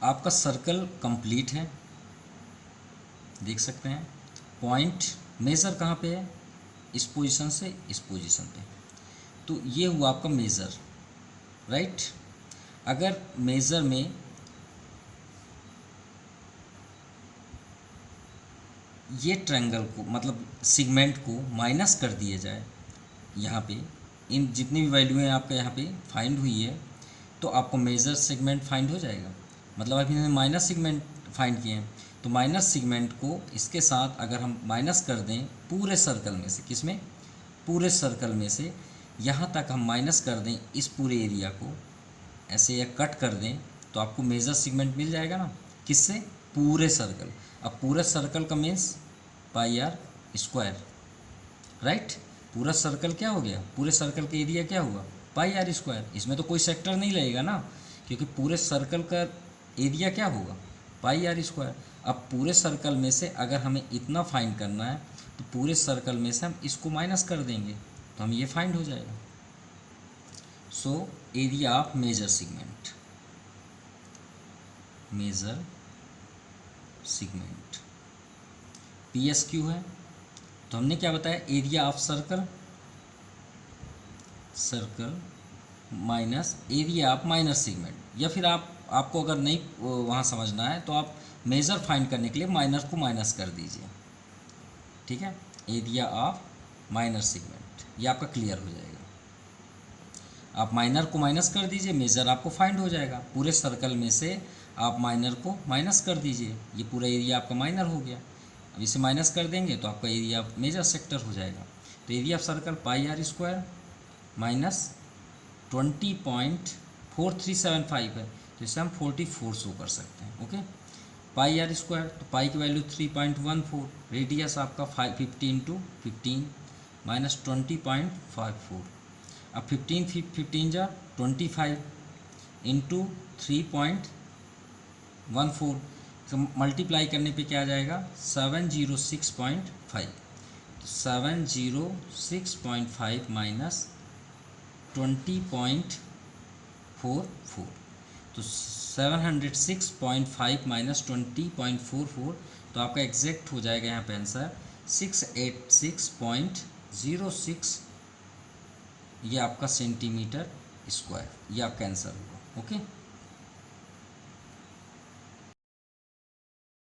आपका सर्कल कंप्लीट है, देख सकते हैं पॉइंट मेज़र कहाँ पे है, इस पोजीशन से इस पोजीशन पे, तो ये हुआ आपका मेज़र, राइट। अगर मेज़र में ये ट्रायंगल को मतलब सेगमेंट को माइनस कर दिया जाए यहाँ पे, इन जितनी भी वैल्यू हैं आपके यहाँ पे फाइंड हुई है तो आपको मेजर सेगमेंट फाइंड हो जाएगा। मतलब अभी हमने माइनर सेगमेंट फाइंड किए हैं, तो माइनर सेगमेंट को इसके साथ अगर हम माइनस कर दें पूरे सर्कल में से, किसमें, पूरे सर्कल में से यहाँ तक हम माइनस कर दें इस पूरे एरिया को, ऐसे या कट कर दें, तो आपको मेजर सेगमेंट मिल जाएगा ना, किससे, पूरे सर्कल। अब पूरे सर्कल का means pi are square, right. पूरा सर्कल क्या हो गया, पूरे सर्कल का एरिया क्या हुआ, पाई आर स्क्वायर। इसमें तो कोई सेक्टर नहीं लगेगा ना, क्योंकि पूरे सर्कल का एरिया क्या होगा, पाई आर स्क्वायर। अब पूरे सर्कल में से अगर हमें इतना फाइंड करना है तो पूरे सर्कल में से हम इसको माइनस कर देंगे तो हम ये फाइंड हो जाएगा। So area of major segment, major segment P S Q है। तो हमने क्या बताया, area of circle, circle minus area of minor segment, या फिर आपको अगर नहीं वहाँ समझना है तो आप मेजर फाइंड करने के लिए माइनर को माइनस कर दीजिए, ठीक है। एरिया ऑफ माइनर सेगमेंट, ये आपका क्लियर हो जाएगा। आप माइनर को माइनस कर दीजिए, मेजर आपको फाइंड हो जाएगा। पूरे सर्कल में से आप माइनर को माइनस कर दीजिए, ये पूरा एरिया आपका माइनर हो गया। अब इसे माइनस कर देंगे तो आपका एरिया मेजर सेक्टर हो जाएगा। तो area of circle pi are square minus 20.4375 है, तो इसे हम 44 शो कर सकते हैं, ओके। पाई आर स्क्वायर, तो पाई की वैल्यू 3.14, रेडियस आपका 50 × 15 माइनस 20.54। अब 15 जा 25 इंटू 3.14, तो मल्टीप्लाई करने पे क्या आ जाएगा, 706.5। तो 706.5 माइनस 20.44, तो 706.5 माइनस 20.44, तो आपका एग्जैक्ट हो जाएगा यहाँ पे आंसर 686.06, ये आपका सेंटीमीटर स्क्वायर, ये आपका आंसर होगा, ओके।